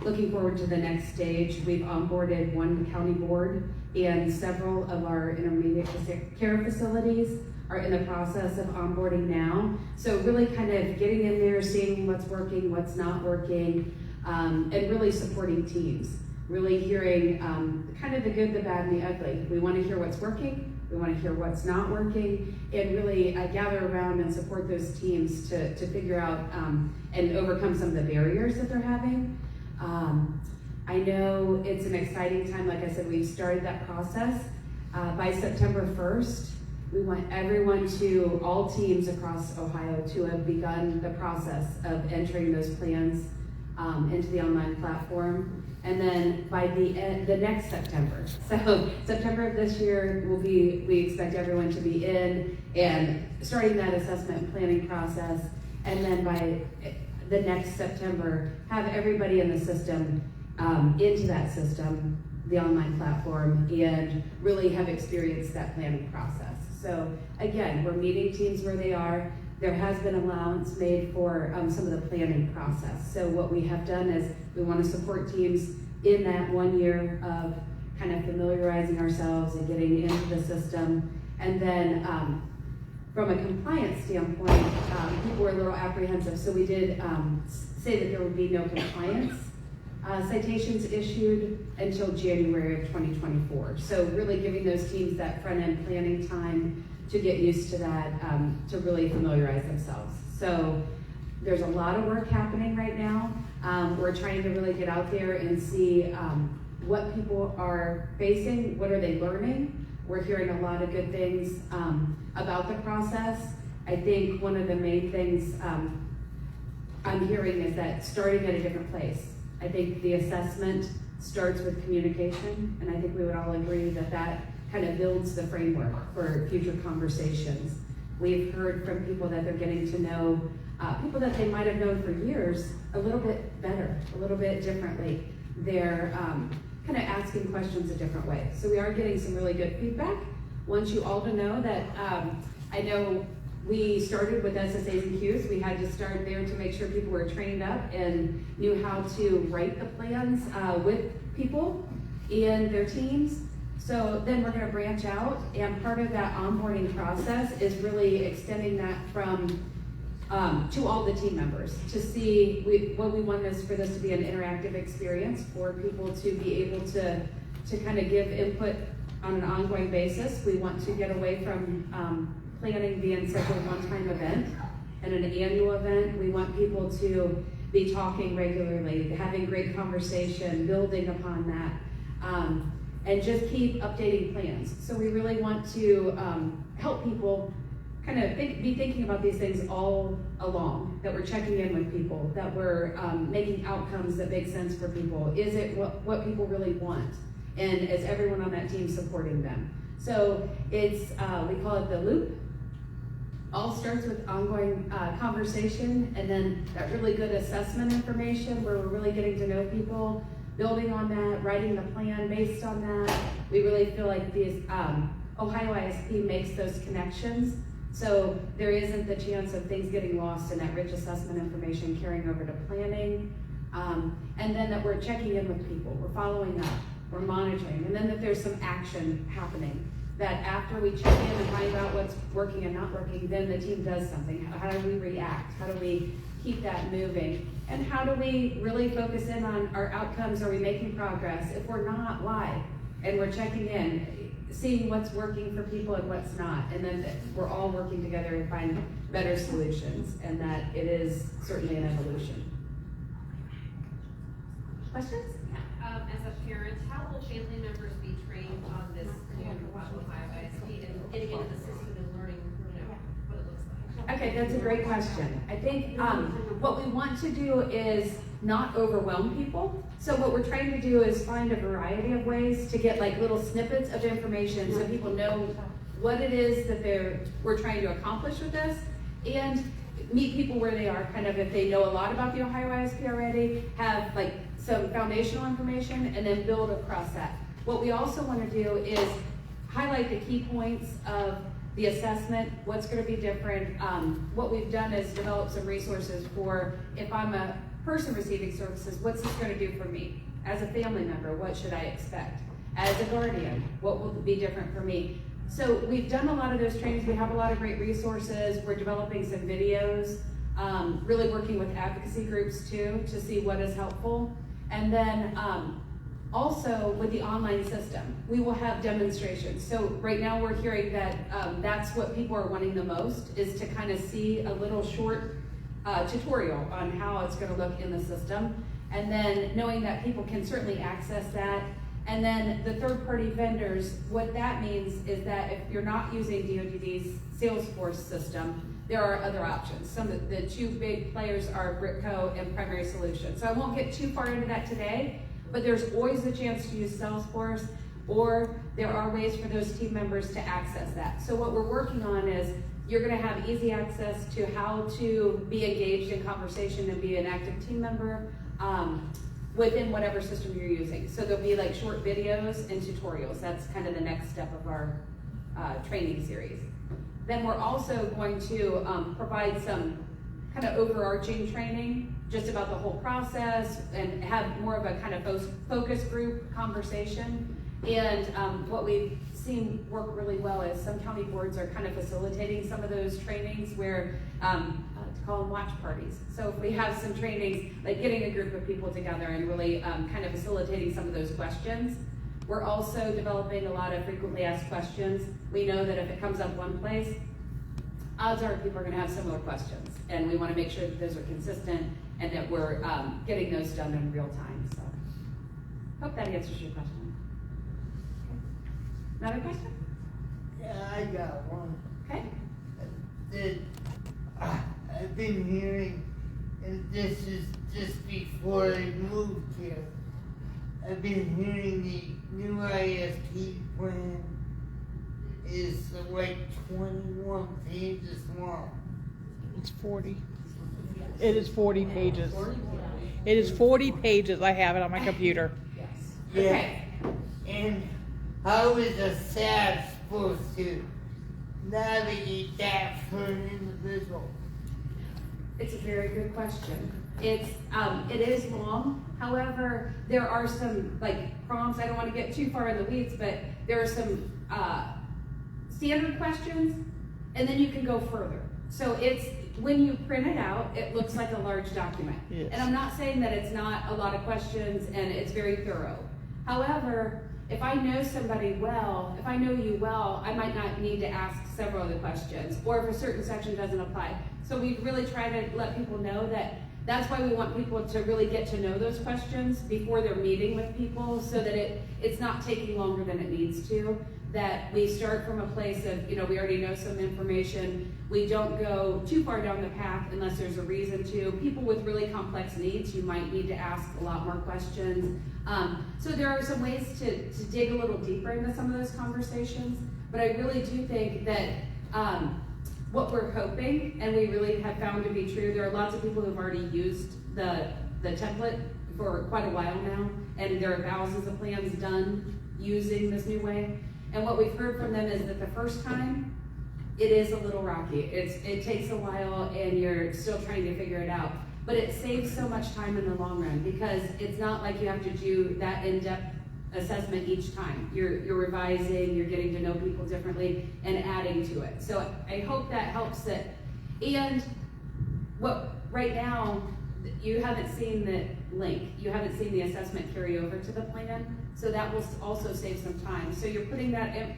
Speaker 10: looking forward to the next stage. We've onboarded one county board, and several of our intermediate care facilities are in the process of onboarding now. So really kind of getting in there, seeing what's working, what's not working, and really supporting teams. Really hearing kind of the good, the bad, and the ugly. We want to hear what's working, we want to hear what's not working, and really gather around and support those teams to figure out and overcome some of the barriers that they're having. I know it's an exciting time. Like I said, we've started that process. By September 1st, we want everyone all teams across Ohio to have begun the process of entering those plans into the online platform. And then by the next September, so September of this year, we expect everyone to be in and starting that assessment and planning process. And then by the next September, have everybody in the system, into that system, the online platform, and really have experienced that planning process. So again, we're meeting teams where they are. There has been allowance made for some of the planning process. So what we have done is we want to support teams in that 1 year of kind of familiarizing ourselves and getting into the system. And then from a compliance standpoint, people were a little apprehensive. So we did say that there would be no compliance citations issued until January of 2024. So really giving those teams that front end planning time to get used to that, to really familiarize themselves. So there's a lot of work happening right now. We're trying to really get out there and see what people are facing, what are they learning. We're hearing a lot of good things about the process. I think one of the main things I'm hearing is that starting at a different place. I think the assessment starts with communication, and I think we would all agree that that kind of builds the framework for future conversations. We've heard from people that they're getting to know people that they might have known for years a little bit better, a little bit differently. They're kind of asking questions a different way. So we are getting some really good feedback. Want you all to know that I know we started with SSAs and Qs. We had to start there to make sure people were trained up and knew how to write the plans with people and their teams. So then we're going to branch out, and part of that onboarding process is really extending that from to all the team members to see what we want is for this to be an interactive experience for people to be able to kind of give input on an ongoing basis. We want to get away from planning being such a one-time event and an annual event. We want people to be talking regularly, having great conversation, building upon that, and just keep updating plans. So we really want to help people kind of be thinking about these things all along, that we're checking in with people, that we're making outcomes that make sense for people. Is it what people really want? And is everyone on that team supporting them? So it's, we call it the loop. All starts with ongoing conversation, and then that really good assessment information where we're really getting to know people, building on that, writing the plan based on that. We really feel like these Ohio ISP makes those connections, so there isn't the chance of things getting lost in that rich assessment information carrying over to planning, and then that we're checking in with people, we're following up, we're monitoring, and then that there's some action happening. That after we check in and find out what's working and not working, then the team does something. How do we react? How do we keep that moving? And how do we really focus in on our outcomes? Are we making progress? If we're not, why? And we're checking in, seeing what's working for people and what's not. And then we're all working together to find better solutions, and that it is certainly an evolution. Questions?
Speaker 3: As a parent, how will family members be trained on this new Ohio ISP and getting into the system and learning, what it looks like?
Speaker 10: Okay, that's a great question. I think what we want to do is not overwhelm people. So what we're trying to do is find a variety of ways to get like little snippets of information so people know what it is that we're trying to accomplish with this, and meet people where they are, kind of if they know a lot about the Ohio ISP already, have like some foundational information, and then build across that. What we also want to do is highlight the key points of the assessment, what's going to be different. What we've done is develop some resources for if I'm a person receiving services, what's this going to do for me? As a family member, what should I expect? As a guardian, what will be different for me? So we've done a lot of those trainings. We have a lot of great resources. We're developing some videos, really working with advocacy groups too to see what is helpful. And then also with the online system, we will have demonstrations. So right now we're hearing that that's what people are wanting the most, is to kind of see a little short tutorial on how it's going to look in the system. And then knowing that people can certainly access that. And then the third-party vendors, what that means is that if you're not using DoD's Salesforce system, there are other options. Some of the two big players are Britco and Primary Solutions. So I won't get too far into that today, but there's always a chance to use Salesforce, or there are ways for those team members to access that. So what we're working on is you're gonna have easy access to how to be engaged in conversation and be an active team member within whatever system you're using. So there'll be like short videos and tutorials. That's kind of the next step of our training series. Then we're also going to provide some kind of overarching training just about the whole process and have more of a kind of focus group conversation. And what we've seen work really well is some county boards are kind of facilitating some of those trainings where, I like to call them watch parties. So if we have some trainings, like getting a group of people together and really kind of facilitating some of those questions. We're also developing a lot of frequently asked questions. We know that if it comes up one place, odds are people are gonna have similar questions. And we wanna make sure that those are consistent and that we're getting those done in real time, so. Hope that answers your question. Another question?
Speaker 6: Yeah, I got one.
Speaker 10: Okay.
Speaker 6: I've been hearing, and this is just before I moved here, I've been hearing the new ISP plan is like 21 pages long.
Speaker 5: It's 40. It is 40 pages. It is 40 pages. I have it on my computer.
Speaker 6: Yeah.
Speaker 10: Okay.
Speaker 6: And how is a staff supposed to navigate that for an individual?
Speaker 10: It's a very good question. It is long. However, there are some like prompts. I don't want to get too far in the weeds, but there are some standard questions, and then you can go further. So it's when you print it out, it looks like a large document.
Speaker 5: Yes.
Speaker 10: And I'm not saying that it's not a lot of questions and it's very thorough. However, if I know somebody well, if I know you well, I might not need to ask several of the questions, or if a certain section doesn't apply. So we really try to let people know that that's why we want people to really get to know those questions before they're meeting with people, so that it's not taking longer than it needs to. That we start from a place of, we already know some information. We don't go too far down the path unless there's a reason to. People with really complex needs, you might need to ask a lot more questions. So there are some ways to dig a little deeper into some of those conversations. But I really do think that what we're hoping, and we really have found to be true, there are lots of people who've already used the template for quite a while now, and there are thousands of plans done using this new way. And what we've heard from them is that the first time, it is a little rocky. It takes a while and you're still trying to figure it out. But it saves so much time in the long run, because it's not like you have to do that in-depth assessment each time. You're revising, you're getting to know people differently and adding to it. So I hope that helps it. And what right now, you haven't seen the link. You haven't seen the assessment carry over to the plan. So that will also save some time. So you're putting that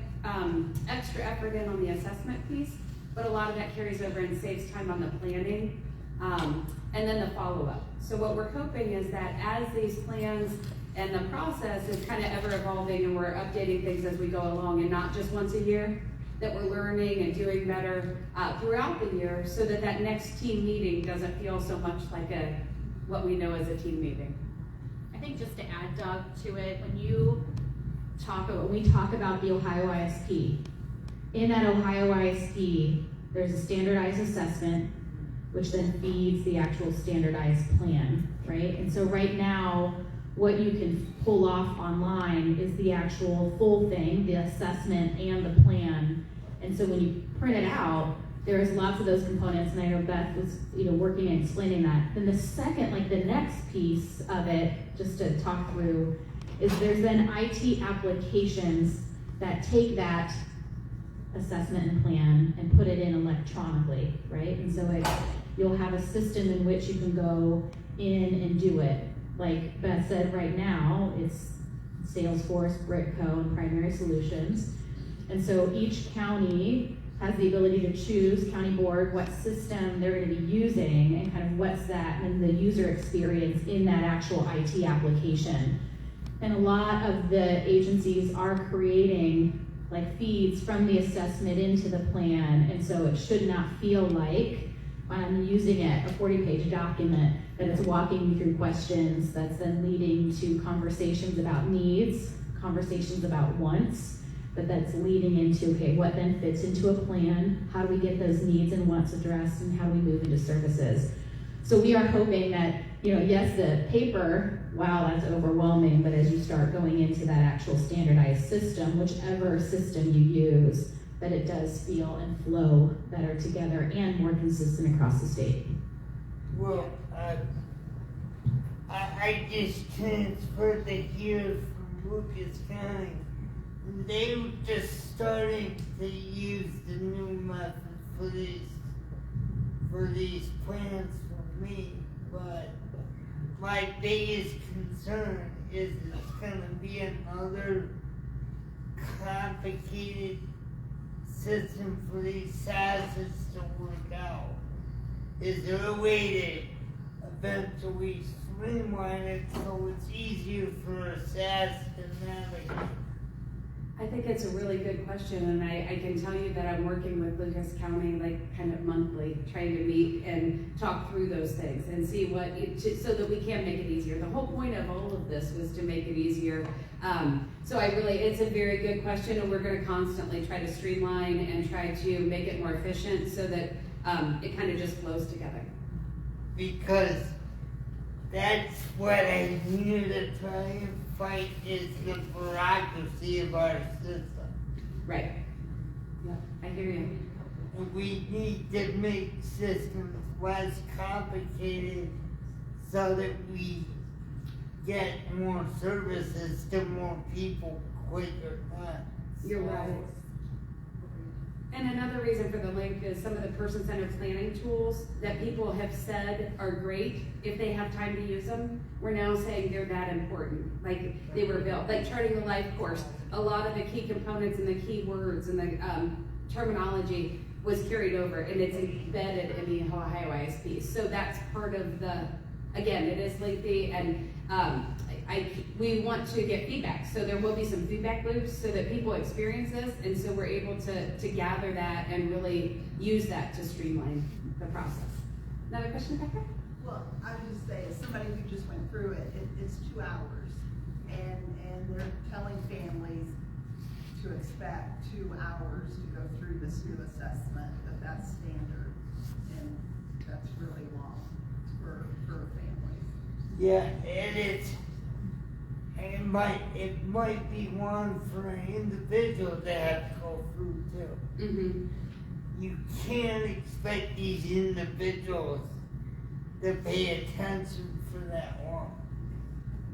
Speaker 10: extra effort in on the assessment piece, but a lot of that carries over and saves time on the planning, and then the follow-up. So what we're hoping is that as these plans and the process is kind of ever evolving and we're updating things as we go along, and not just once a year, that we're learning and doing better throughout the year, so that that next team meeting doesn't feel so much like what we know as a team meeting.
Speaker 8: I think just to add, Doug, to it, when
Speaker 9: we talk about the Ohio ISP, in that Ohio ISP, there's a standardized assessment, which then feeds the actual standardized plan, right? And so right now, what you can pull off online is the actual full thing, the assessment and the plan. And so when you print it out, there's lots of those components, and I know Beth was working and explaining that. Then the second, the next piece of it, just to talk through, is there's then IT applications that take that assessment and plan and put it in electronically, right? And so you'll have a system in which you can go in and do it. Like Beth said, right now, it's Salesforce, Britco, and Primary Solutions. And so each county has the ability to choose, county board, what system they're going to be using, and kind of what's that, and the user experience in that actual IT application. And a lot of the agencies are creating like feeds from the assessment into the plan, and so it should not feel like when I'm using it, a 40-page document, that it's walking me through questions that's then leading to conversations about needs, conversations about wants, but that's leading into, okay, what then fits into a plan? How do we get those needs and wants addressed, and how do we move into services? So we are hoping that, yes, the paper, wow, that's overwhelming, but as you start going into that actual standardized system, whichever system you use, that it does feel and flow better together and more consistent across the state.
Speaker 6: Well, I just transferred the here from Lucas County. And they were just starting to use the new method for these plans for me, but my biggest concern is it's gonna be another complicated system for these SASs to work out. Is there a way to eventually streamline it so it's easier for a SAS to navigate?
Speaker 10: I think it's a really good question, and I can tell you that I'm working with Lucas County like kind of monthly, trying to meet and talk through those things and see so that we can make it easier. The whole point of all of this was to make it easier. So it's a very good question, and we're gonna constantly try to streamline and try to make it more efficient so that it kind of just flows together.
Speaker 6: Because that's what I need to try and fight is the bureaucracy of our system.
Speaker 10: Right. Yeah, I hear you.
Speaker 6: And we need to make systems less complicated so that we get more services to more people quicker.
Speaker 10: You're right. And another reason for the link is some of the person-centered planning tools that people have said are great if they have time to use them. We're now saying they're that important. Like they were built, like charting the life course. A lot of the key components and the key words and the terminology was carried over, and it's embedded in the Ohio ISP. So that's part of the, again, it is lengthy, and we want to get feedback. So there will be some feedback loops so that people experience this, and so we're able to gather that and really use that to streamline the process. Another question, Becca?
Speaker 11: Well, I would just say, as somebody who just went through it, it's 2 hours, and they're telling families to expect 2 hours to go through this new assessment, that's standard, and that's really long for families.
Speaker 6: Yeah, and it might be one for an individual to have to go through too.
Speaker 10: Mm-hmm.
Speaker 6: You can't expect these individuals to pay attention for that long.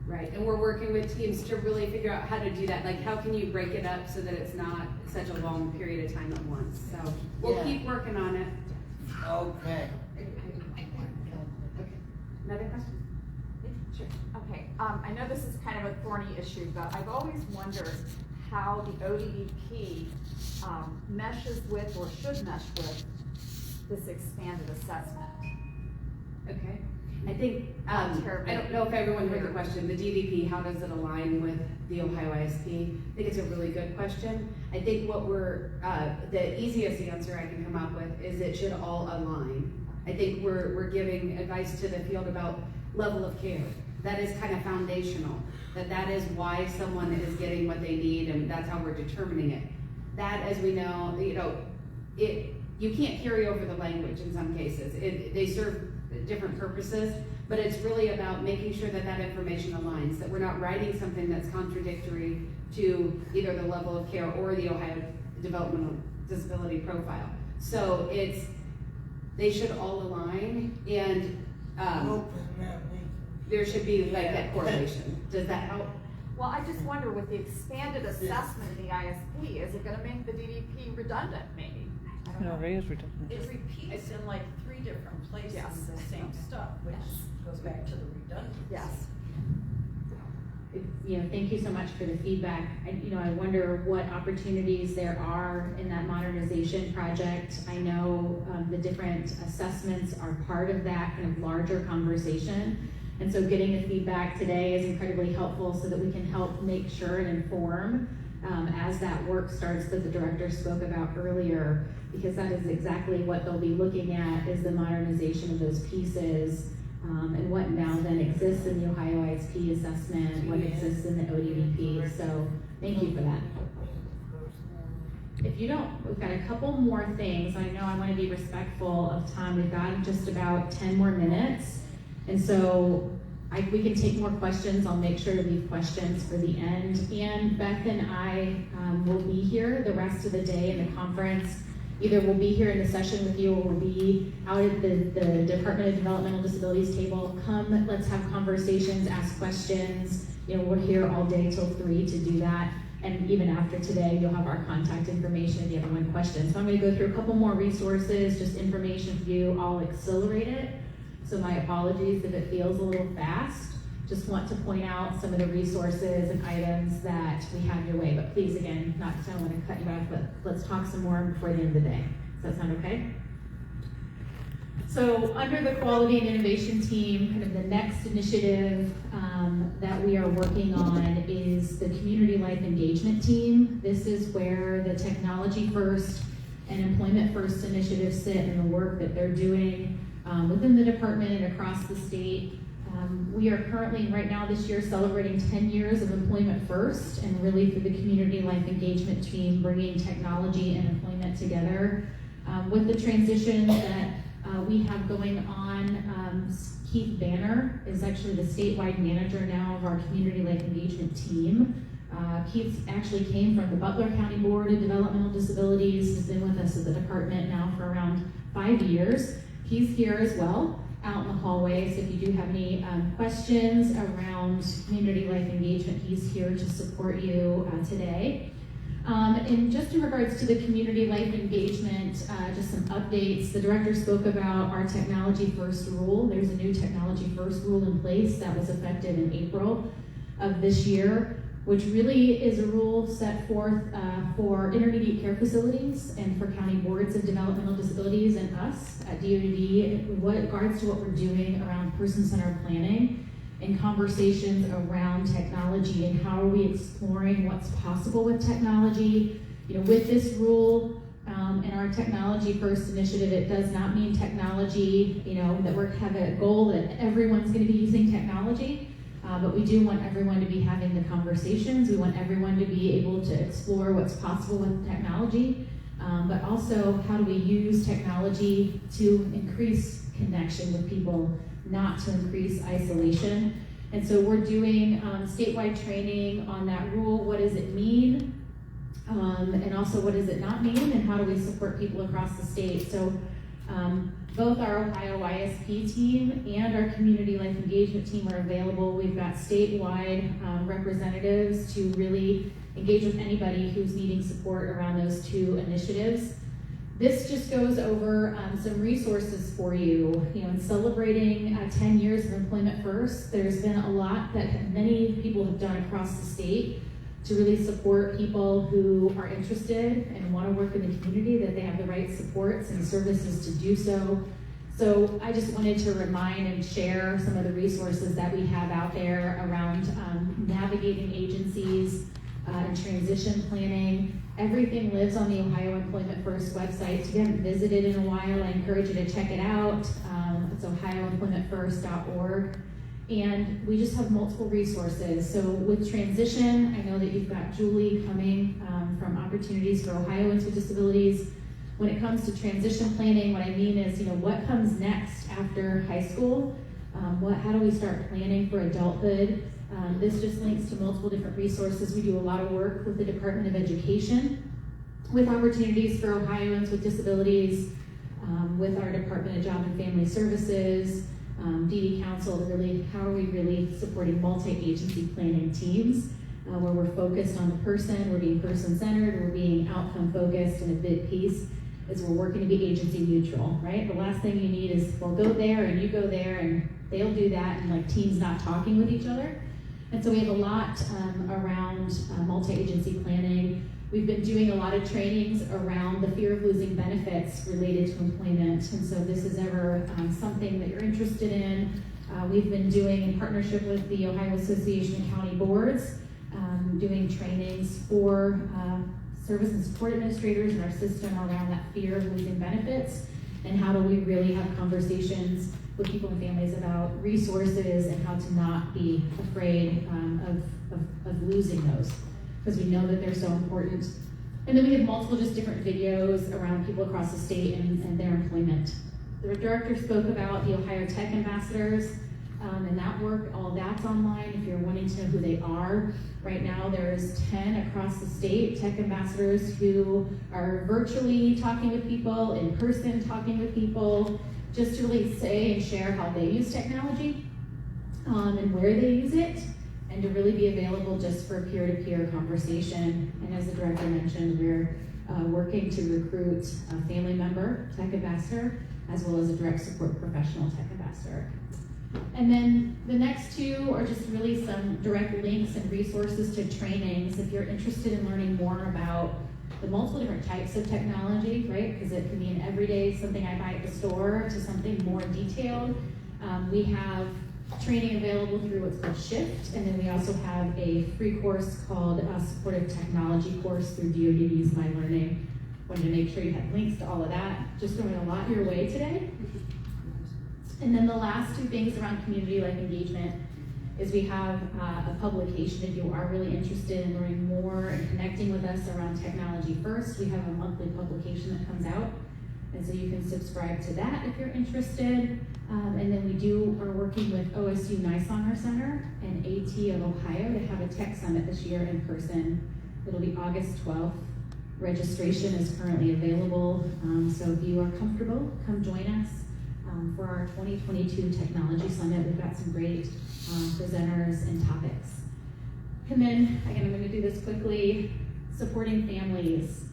Speaker 10: Right, and we're working with teams to really figure out how to do that. Like, how can you break it up so that it's not such a long period of time at once? So we'll keep working on it.
Speaker 6: Okay.
Speaker 10: Another question?
Speaker 8: Sure. Okay, I know this is kind of a thorny issue, but I've always wondered how the ODDP meshes with or should mesh with this expanded assessment.
Speaker 10: Okay. I think, I don't know if everyone heard the question, the DDP, how does it align with the Ohio ISP? I think it's a really good question. I think what the easiest answer I can come up with is it should all align. I think we're giving advice to the field about level of care. That is kind of foundational. That is why someone is getting what they need, and that's how we're determining it. That, as we know, you can't carry over the language in some cases. They serve different purposes, but it's really about making sure that information aligns, that we're not writing something that's contradictory to either the level of care or the Ohio Developmental Disability Profile. So they should all align, and there should be like that correlation. Does that help?
Speaker 8: Well, I just wonder with the expanded assessment in the ISP, is it gonna make the DDP redundant maybe? I don't know.
Speaker 5: No, it is redundant.
Speaker 7: It repeats in like 3 different places
Speaker 8: Yes.
Speaker 7: the same stuff, which goes back to the redundancy.
Speaker 8: Yes.
Speaker 9: Thank you so much for the feedback. I wonder what opportunities there are in that modernization project. I know the different assessments are part of that kind of larger conversation. And so getting the feedback today is incredibly helpful so that we can help make sure and inform as that work starts that the director spoke about earlier, because that is exactly what they'll be looking at, is the modernization of those pieces, and what now then exists in the Ohio ISP assessment, what exists in the ODVP. So thank you for that. If you don't, we've got a couple more things. I know I want to be respectful of time. We've got just about 10 more minutes. And so we can take more questions. I'll make sure to leave questions for the end. And Beth and I will be here the rest of the day in the conference. Either we'll be here in the session with you, or we'll be out at the Department of Developmental Disabilities table. Come, let's have conversations, ask questions. You know, we're here all day till 3 to do that. And even after today, you'll have our contact information if you have one question. So I'm going to go through a couple more resources, just information for you. I'll accelerate it. So my apologies if it feels a little fast. Just want to point out some of the resources and items that we have your way. But please, again, not because I want to cut you off, but let's talk some more before the end of the day. Does that sound okay? So under the quality and innovation team, kind of the next initiative that we are working on is the community life engagement team. This is where the technology first and employment first initiatives sit in the work that they're doing within the department and across the state. We are currently, right now this year, celebrating 10 years of employment first, and really through the community life engagement team, bringing technology and employment together. With the transition that we have going on, Keith Banner is actually the statewide manager now of our community life engagement team. Keith actually came from the Butler County Board of Developmental Disabilities, has been with us at the department now for around 5 years. He's here as well, out in the hallway, so if you do have any questions around community life engagement, he's here to support you today. And just in regards to the community life engagement, just some updates. The director spoke about our technology first rule. There's a new technology first rule in place that was effective in April of this year, which really is a rule set forth for intermediate care facilities and for county boards of developmental disabilities and us at DODD in regards to what we're doing around person-centered planning and conversations around technology and how are we exploring what's possible with technology. You know, with this rule and our technology first initiative, it does not mean technology, you know, that we have a goal that everyone's going to be using technology. But we do want everyone to be having the conversations. We want everyone to be able to explore what's possible with technology, but also how do we use technology to increase connection with people, not to increase isolation. And so we're doing statewide training on that rule. What does it mean? And also what does it not mean? And how do we support people across the state? So both our Ohio ISP team and our community life engagement team are available. We've got statewide representatives to really engage with anybody who's needing support around those two initiatives. This just goes over some resources for you. You know, in celebrating 10 years of employment first, there's been a lot that many people have done across the state to really support people who are interested and want to work in the community, that they have the right supports and services to do so. So I just wanted to remind and share some of the resources that we have out there around navigating agencies and transition planning. Everything lives on the Ohio Employment First website. So if you haven't visited in a while, I encourage you to check it out. It's ohioemploymentfirst.org. And we just have multiple resources. So with transition, I know that you've got Julie coming from Opportunities for Ohioans with Disabilities. When it comes to transition planning, what I mean is, you know, what comes next after high school? How do we start planning for adulthood? This just links to multiple different resources. We do a lot of work with the Department of Education, with Opportunities for Ohioans with Disabilities, with our Department of Job and Family Services, DD Council, really, how are we really supporting multi-agency planning teams where we're focused on the person, we're being person-centered, we're being outcome-focused, and a big piece is we're working to be agency neutral, right? The last thing you need is, well, go there and you go there and they'll do that, and like teams not talking with each other. And so we have a lot around multi-agency planning. We've been doing a lot of trainings around the fear of losing benefits related to employment. And so if this is ever something that you're interested in, we've been doing in partnership with the Ohio Association of County Boards, doing trainings for service and support administrators in our system around that fear of losing benefits, and how do we really have conversations with people and families about resources and how to not be afraid of losing those, because we know that they're so important. And then we have multiple just different videos around people across the state and their employment. The director spoke about the Ohio Tech Ambassadors and that work. All that's online if you're wanting to know who they are. Right now there's 10 across the state tech ambassadors who are virtually talking with people, in person talking with people, just to really say and share how they use technology and where they use it, and to really be available just for peer-to-peer conversation. And as the director mentioned, we're working to recruit a family member tech ambassador, as well as a direct support professional tech ambassador. And then the next two are just really some direct links and resources to trainings if you're interested in learning more about the multiple different types of technology, right? Because it can be an everyday, something I buy at the store, to something more detailed. We have training available through what's called Shift, and then we also have a free course called Supportive Technology course through DoD's My Learning. Wanted to make sure you had links to all of that. Just throwing a lot your way today. And then the last two things around community life engagement is we have a publication if you are really interested in learning more and connecting with us around technology first. We have a monthly publication that comes out, and so you can subscribe to that if you're interested. And then we are working with OSU Nysonger Center and AT of Ohio to have a tech summit this year in person. It'll be August 12th. Registration is currently available, so if you are comfortable, come join us for our 2022 Technology Summit. We've got some great presenters and topics. And then, again, I'm going to do this quickly, supporting families.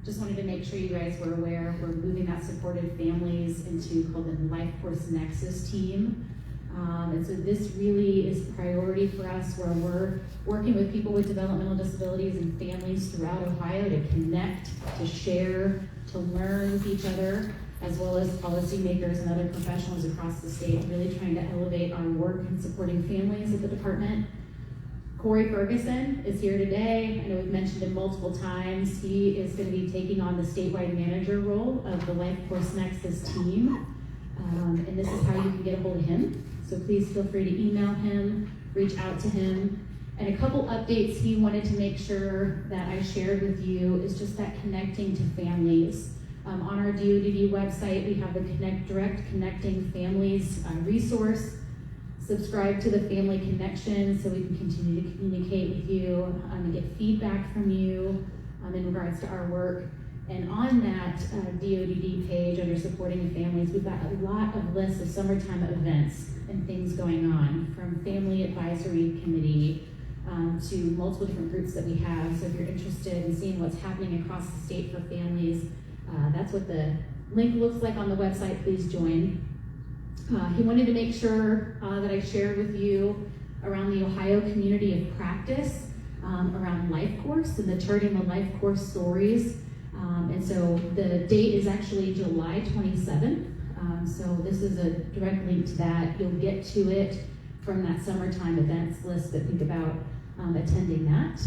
Speaker 9: Just wanted to make sure you guys were aware we're moving that supported families into called the Life Course Nexus team. And so this really is priority for us, where we're working with people with developmental disabilities and families throughout Ohio to connect, to share, to learn with each other, as well as policymakers and other professionals across the state, really trying to elevate our work in supporting families at the department. Corey Ferguson is here today. I know we've mentioned him multiple times. He is going to be taking on the statewide manager role of the Life Course Nexus team. And this is how you can get a hold of him. So please feel free to email him, reach out to him. And a couple updates he wanted to make sure that I shared with you is just that connecting to families. On our DoD website, we have the Direct Connecting Families resource. Subscribe to the Family Connection so we can continue to communicate with you and get feedback from you in regards to our work. And on that DoD page under Supporting Families, we've got a lot of lists of summertime events and things going on, from Family Advisory Committee to multiple different groups that we have. So if you're interested in seeing what's happening across the state for families, that's what the link looks like on the website. Please join. He wanted to make sure that I shared with you around the Ohio community of practice around Life Course and the Turning the Life Course stories. And so the date is actually July 27th. So this is a direct link to that. You'll get to it from that summertime events list, but think about attending that.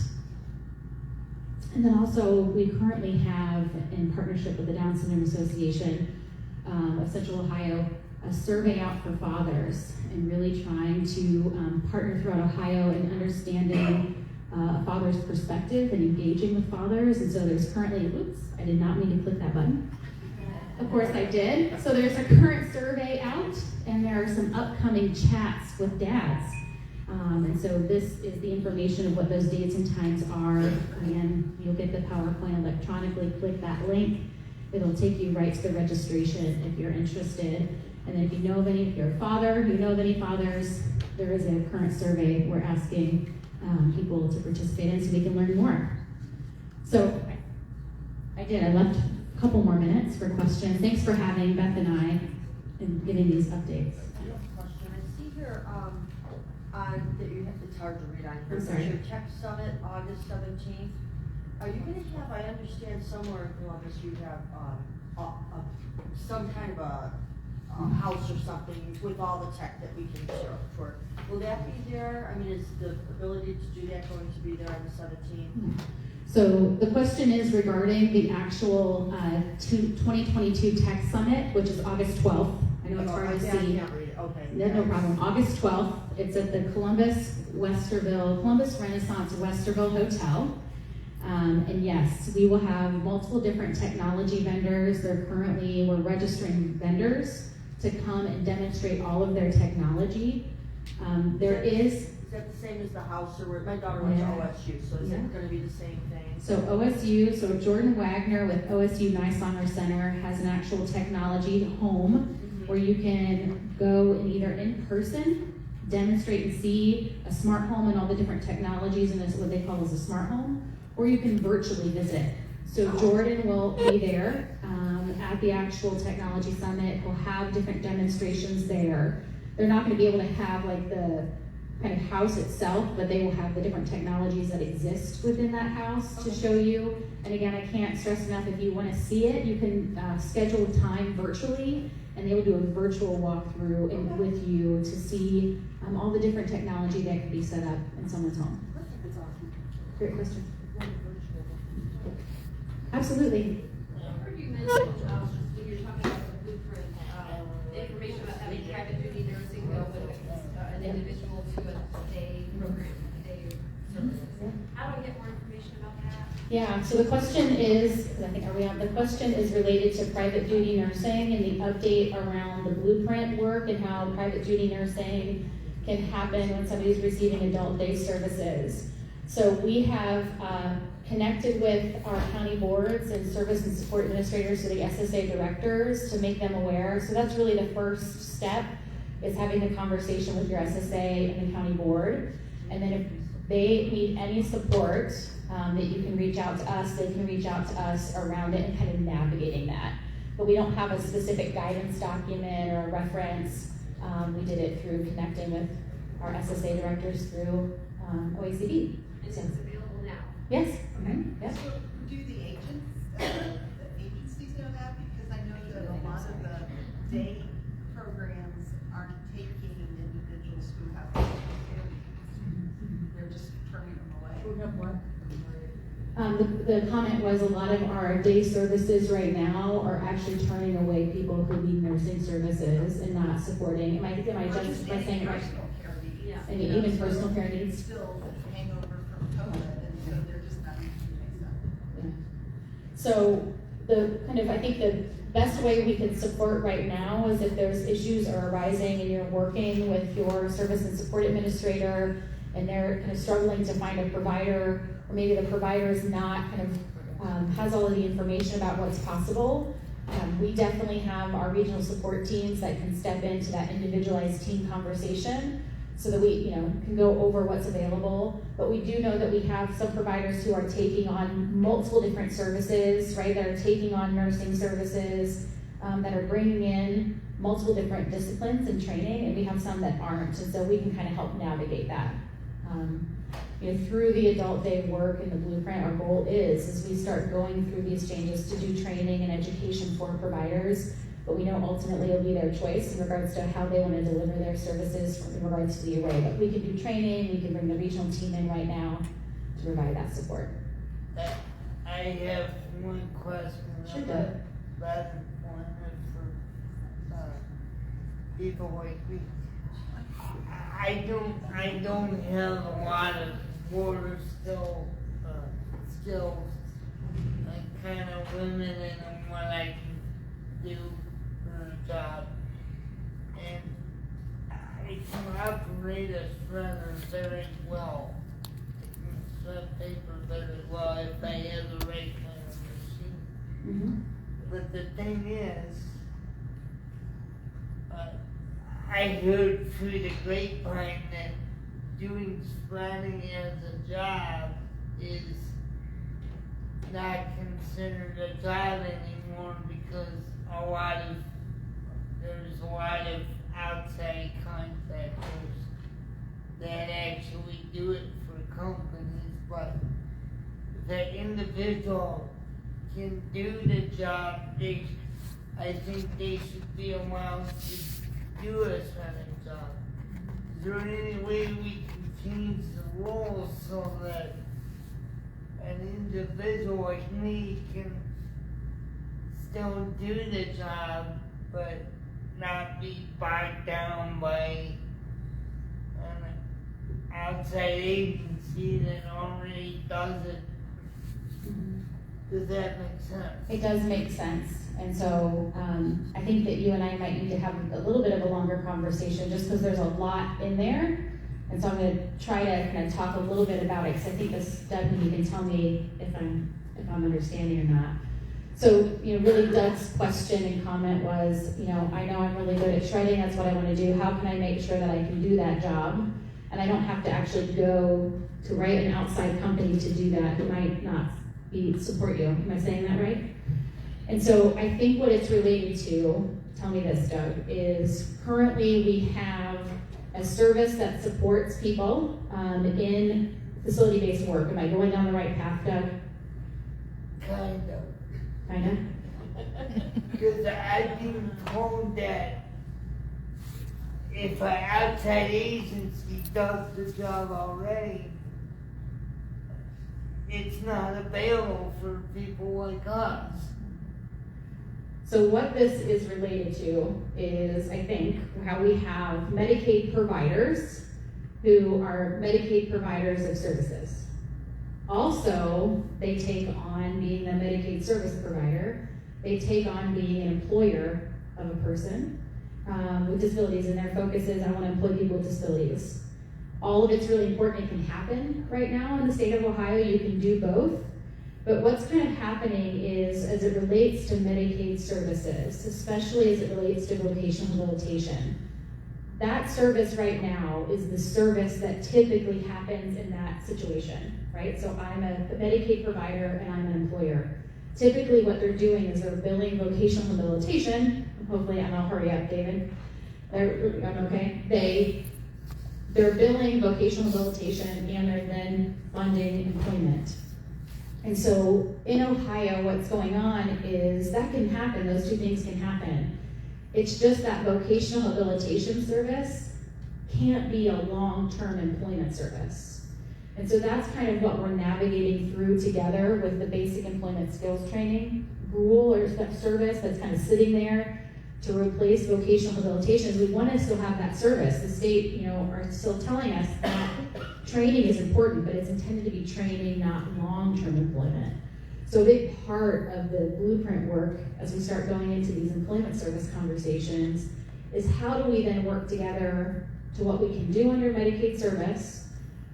Speaker 9: And then also, we currently have, in partnership with the Down Syndrome Association of Central Ohio, a survey out for fathers, and really trying to partner throughout Ohio in understanding a father's perspective and engaging with fathers. And so there's currently, oops, I did not mean to click that button. Of course I did. So there's a current survey out, and there are some upcoming chats with dads. And so this is the information of what those dates and times are. Again, you'll get the PowerPoint electronically. Click that link. It'll take you right to the registration if you're interested. And then if you know of any, if you're a father, you know of any fathers, there is a current survey we're asking people to participate in so we can learn more. So I left a couple more minutes for questions. Thanks for having Beth and I and giving these updates.
Speaker 7: Question. I see here that you have, it's hard to read on here.
Speaker 9: I'm sorry.
Speaker 7: Your tech summit, August 17th. Are you going to have, I understand somewhere in Columbus you have some kind of a house or something with all the tech that we can share for Will that be there? I mean, is the ability to do that going to be there on the 17th?
Speaker 9: So the question is regarding the actual 2022 Tech Summit, which is August 12th. I know it's hard to
Speaker 7: I
Speaker 9: see.
Speaker 7: can't read it, okay.
Speaker 9: No problem. August 12th. It's at the Columbus Renaissance Westerville Hotel. And yes, we will have multiple different technology vendors. We're registering vendors to come and demonstrate all of their technology.
Speaker 7: Is that the same as the house, or my daughter went to
Speaker 9: Yeah.
Speaker 7: OSU, so is it gonna be the same thing?
Speaker 9: So Jordan Wagner with OSU Nisonner Center has an actual technology home where you can go and either in person demonstrate and see a smart home and all the different technologies, and it's what they call as a smart home, or you can virtually visit. So Jordan will be there at the actual technology summit. He'll have different demonstrations there. They're not going to be able to have like the kind of house itself, but they will have the different technologies that exist within that house to show you. And again, I can't stress enough, if you want to see it, you can schedule time virtually, and they will do a virtual walkthrough with you to see all the different technology that can be set up in someone's home.
Speaker 7: That's awesome.
Speaker 9: Great question. Absolutely.
Speaker 3: I heard you mention, when you're talking about the blueprint, the information about having private duty nursing go with an individual to a day program, a day services. How do I get more information about that?
Speaker 9: Yeah, so the question is, the question is related to private duty nursing and the update around the blueprint work and how private duty nursing can happen when somebody's receiving adult day services. So we have connected with our county boards and service and support administrators, so the SSA directors, to make them aware. So that's really the first step, is having the conversation with your SSA and the county board. And then if they need any support, that you can reach out to us, they can reach out to us around it and kind of navigating that. But we don't have a specific guidance document or a reference. We did it through connecting with our SSA directors through OACB.
Speaker 3: And it's available now.
Speaker 9: Yes.
Speaker 3: Okay.
Speaker 9: Yes.
Speaker 11: So do the agencies know that? Because I know that a lot of the day programs aren't taking individuals who have disabilities. They're just turning them away.
Speaker 7: Who have what?
Speaker 9: The comment was, a lot of our day services right now are actually turning away people who need nursing services and not supporting. Am I just by saying it right?
Speaker 11: Personal care needs.
Speaker 3: Yeah.
Speaker 9: And
Speaker 11: You know,
Speaker 9: even
Speaker 11: so
Speaker 9: personal care
Speaker 11: it's
Speaker 9: needs.
Speaker 11: still hangover from COVID, and so they're just not using it.
Speaker 9: So I think the best way we can support right now is if there's issues are arising and you're working with your service and support administrator and they're kind of struggling to find a provider, or maybe the provider is not has all of the information about what's possible. We definitely have our regional support teams that can step into that individualized team conversation so that we can go over what's available. But we do know that we have some providers who are taking on multiple different services, right? That are taking on nursing services, that are bringing in multiple different disciplines and training, and we have some that aren't, and so we can kind of help navigate that. Through the adult day work and the blueprint, our goal is we start going through these changes to do training and education for providers, but we know ultimately it'll be their choice in regards to how they want to deliver their services in regards to the array. But we can do training, we can bring the regional team in right now to provide that support.
Speaker 6: I have one question
Speaker 9: Sure,
Speaker 6: about
Speaker 9: Doug.
Speaker 6: that employment for people like me. I don't have a lot of border skills, like kind of limited in what I can do for a job. And I can operate a shredder very well. I can shred paper very well if I have the right kind of machine.
Speaker 9: Mm-hmm.
Speaker 6: But the thing is, I heard through the grapevine that doing shredding as a job is not considered a job anymore because there's a lot of outside contractors that actually do it for companies, but the individual can do the job. I think they should be allowed to do a shredding job. there any way we can change the rules so that an individual like me can still do the job, but not be bogged down by an outside agency that already does it? Does that make sense?
Speaker 9: It does make sense, and so, I think that you and I might need to have a little bit of a longer conversation, just because there's a lot in there. And so I'm gonna try to kind of talk a little bit about it, because I think this, Doug, you can tell me if I'm understanding or not. So, really Doug's question and comment was, I know I'm really good at shredding, that's what I wanna do, how can I make sure that I can do that job? And I don't have to actually go to an outside company to do that, who might not support you. Am I saying that right? And so I think what it's related to, tell me this, Doug, is currently we have a service that supports people in facility-based work. Am I going down the right path, Doug?
Speaker 6: Kind of.
Speaker 9: Kinda?
Speaker 6: Because I've been told that if an outside agency does the job already, it's not available for people like us.
Speaker 9: So what this is related to is, I think, how we have Medicaid providers who are Medicaid providers of services. Also, they take on being a Medicaid service provider. They take on being an employer of a person with disabilities, and their focus is, I want to employ people with disabilities. All of it's really important. It can happen right now in the state of Ohio. You can do both. But what's kind of happening is, as it relates to Medicaid services, especially as it relates to vocational rehabilitation, that service right now is the service that typically happens in that situation, right? So I'm a Medicaid provider and I'm an employer. Typically what they're doing is they're billing vocational rehabilitation. Hopefully, and I'll hurry up, David. I'm okay. They're billing vocational rehabilitation and they're then funding employment. And so in Ohio, what's going on is that can happen, those two things can happen. It's just that vocational rehabilitation service can't be a long-term employment service. And so that's kind of what we're navigating through together with the basic employment skills training rule or service that's kind of sitting there to replace vocational rehabilitation. Is we want to still have that service. The state, are still telling us that training is important, but it's intended to be training, not long-term employment. So a big part of the blueprint work as we start going into these employment service conversations is how do we then work together to what we can do under Medicaid service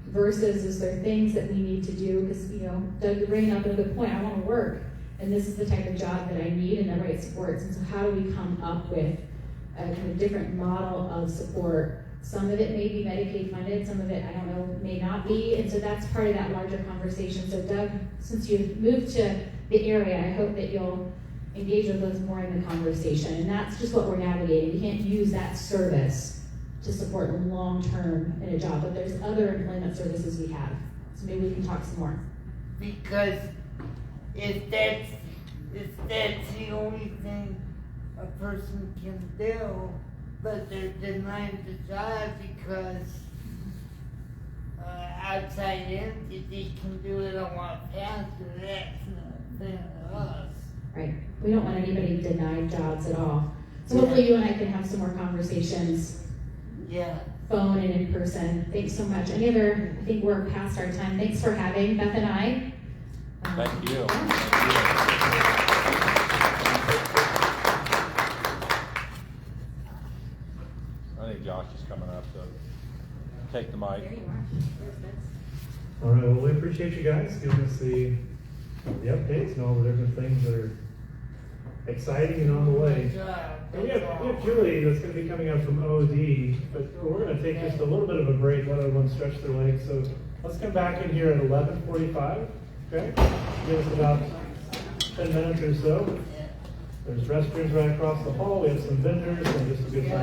Speaker 9: versus is there things that we need to do, because Doug, you're bringing up a good point, I want to work, and this is the type of job that I need and the right supports, and so how do we come up with a kind of different model of support? Some of it may be Medicaid funded, some of it, I don't know, may not be, and so that's part of that larger conversation. So Doug, since you've moved to the area, I hope that you'll engage with us more in the conversation, and that's just what we're navigating. We can't use that service to support long-term in a job, but there's other employment services we have, so maybe we can talk some more.
Speaker 6: Because if that's the only thing a person can do, but they're denied the job because outside entity can do it a lot faster, that's not fair to us.
Speaker 9: Right, we don't want anybody denied jobs at all. So hopefully you and I can have some more conversations.
Speaker 6: Yeah.
Speaker 9: Phone and in person. Thanks so much. Any other, I think we're past our time. Thanks for having Beth and I.
Speaker 2: Thank you. I think Josh is coming up to take the mic.
Speaker 9: There you are.
Speaker 12: All right, well, we appreciate you guys giving us the updates and all the different things that are exciting and on the way. And we have Julie that's going to be coming up from OD, but we're going to take just a little bit of a break, let everyone stretch their legs. So let's come back in here at 11:45, okay? Give us about 10 minutes or so. There's restrooms right across the hall. We have some vendors and just a good time.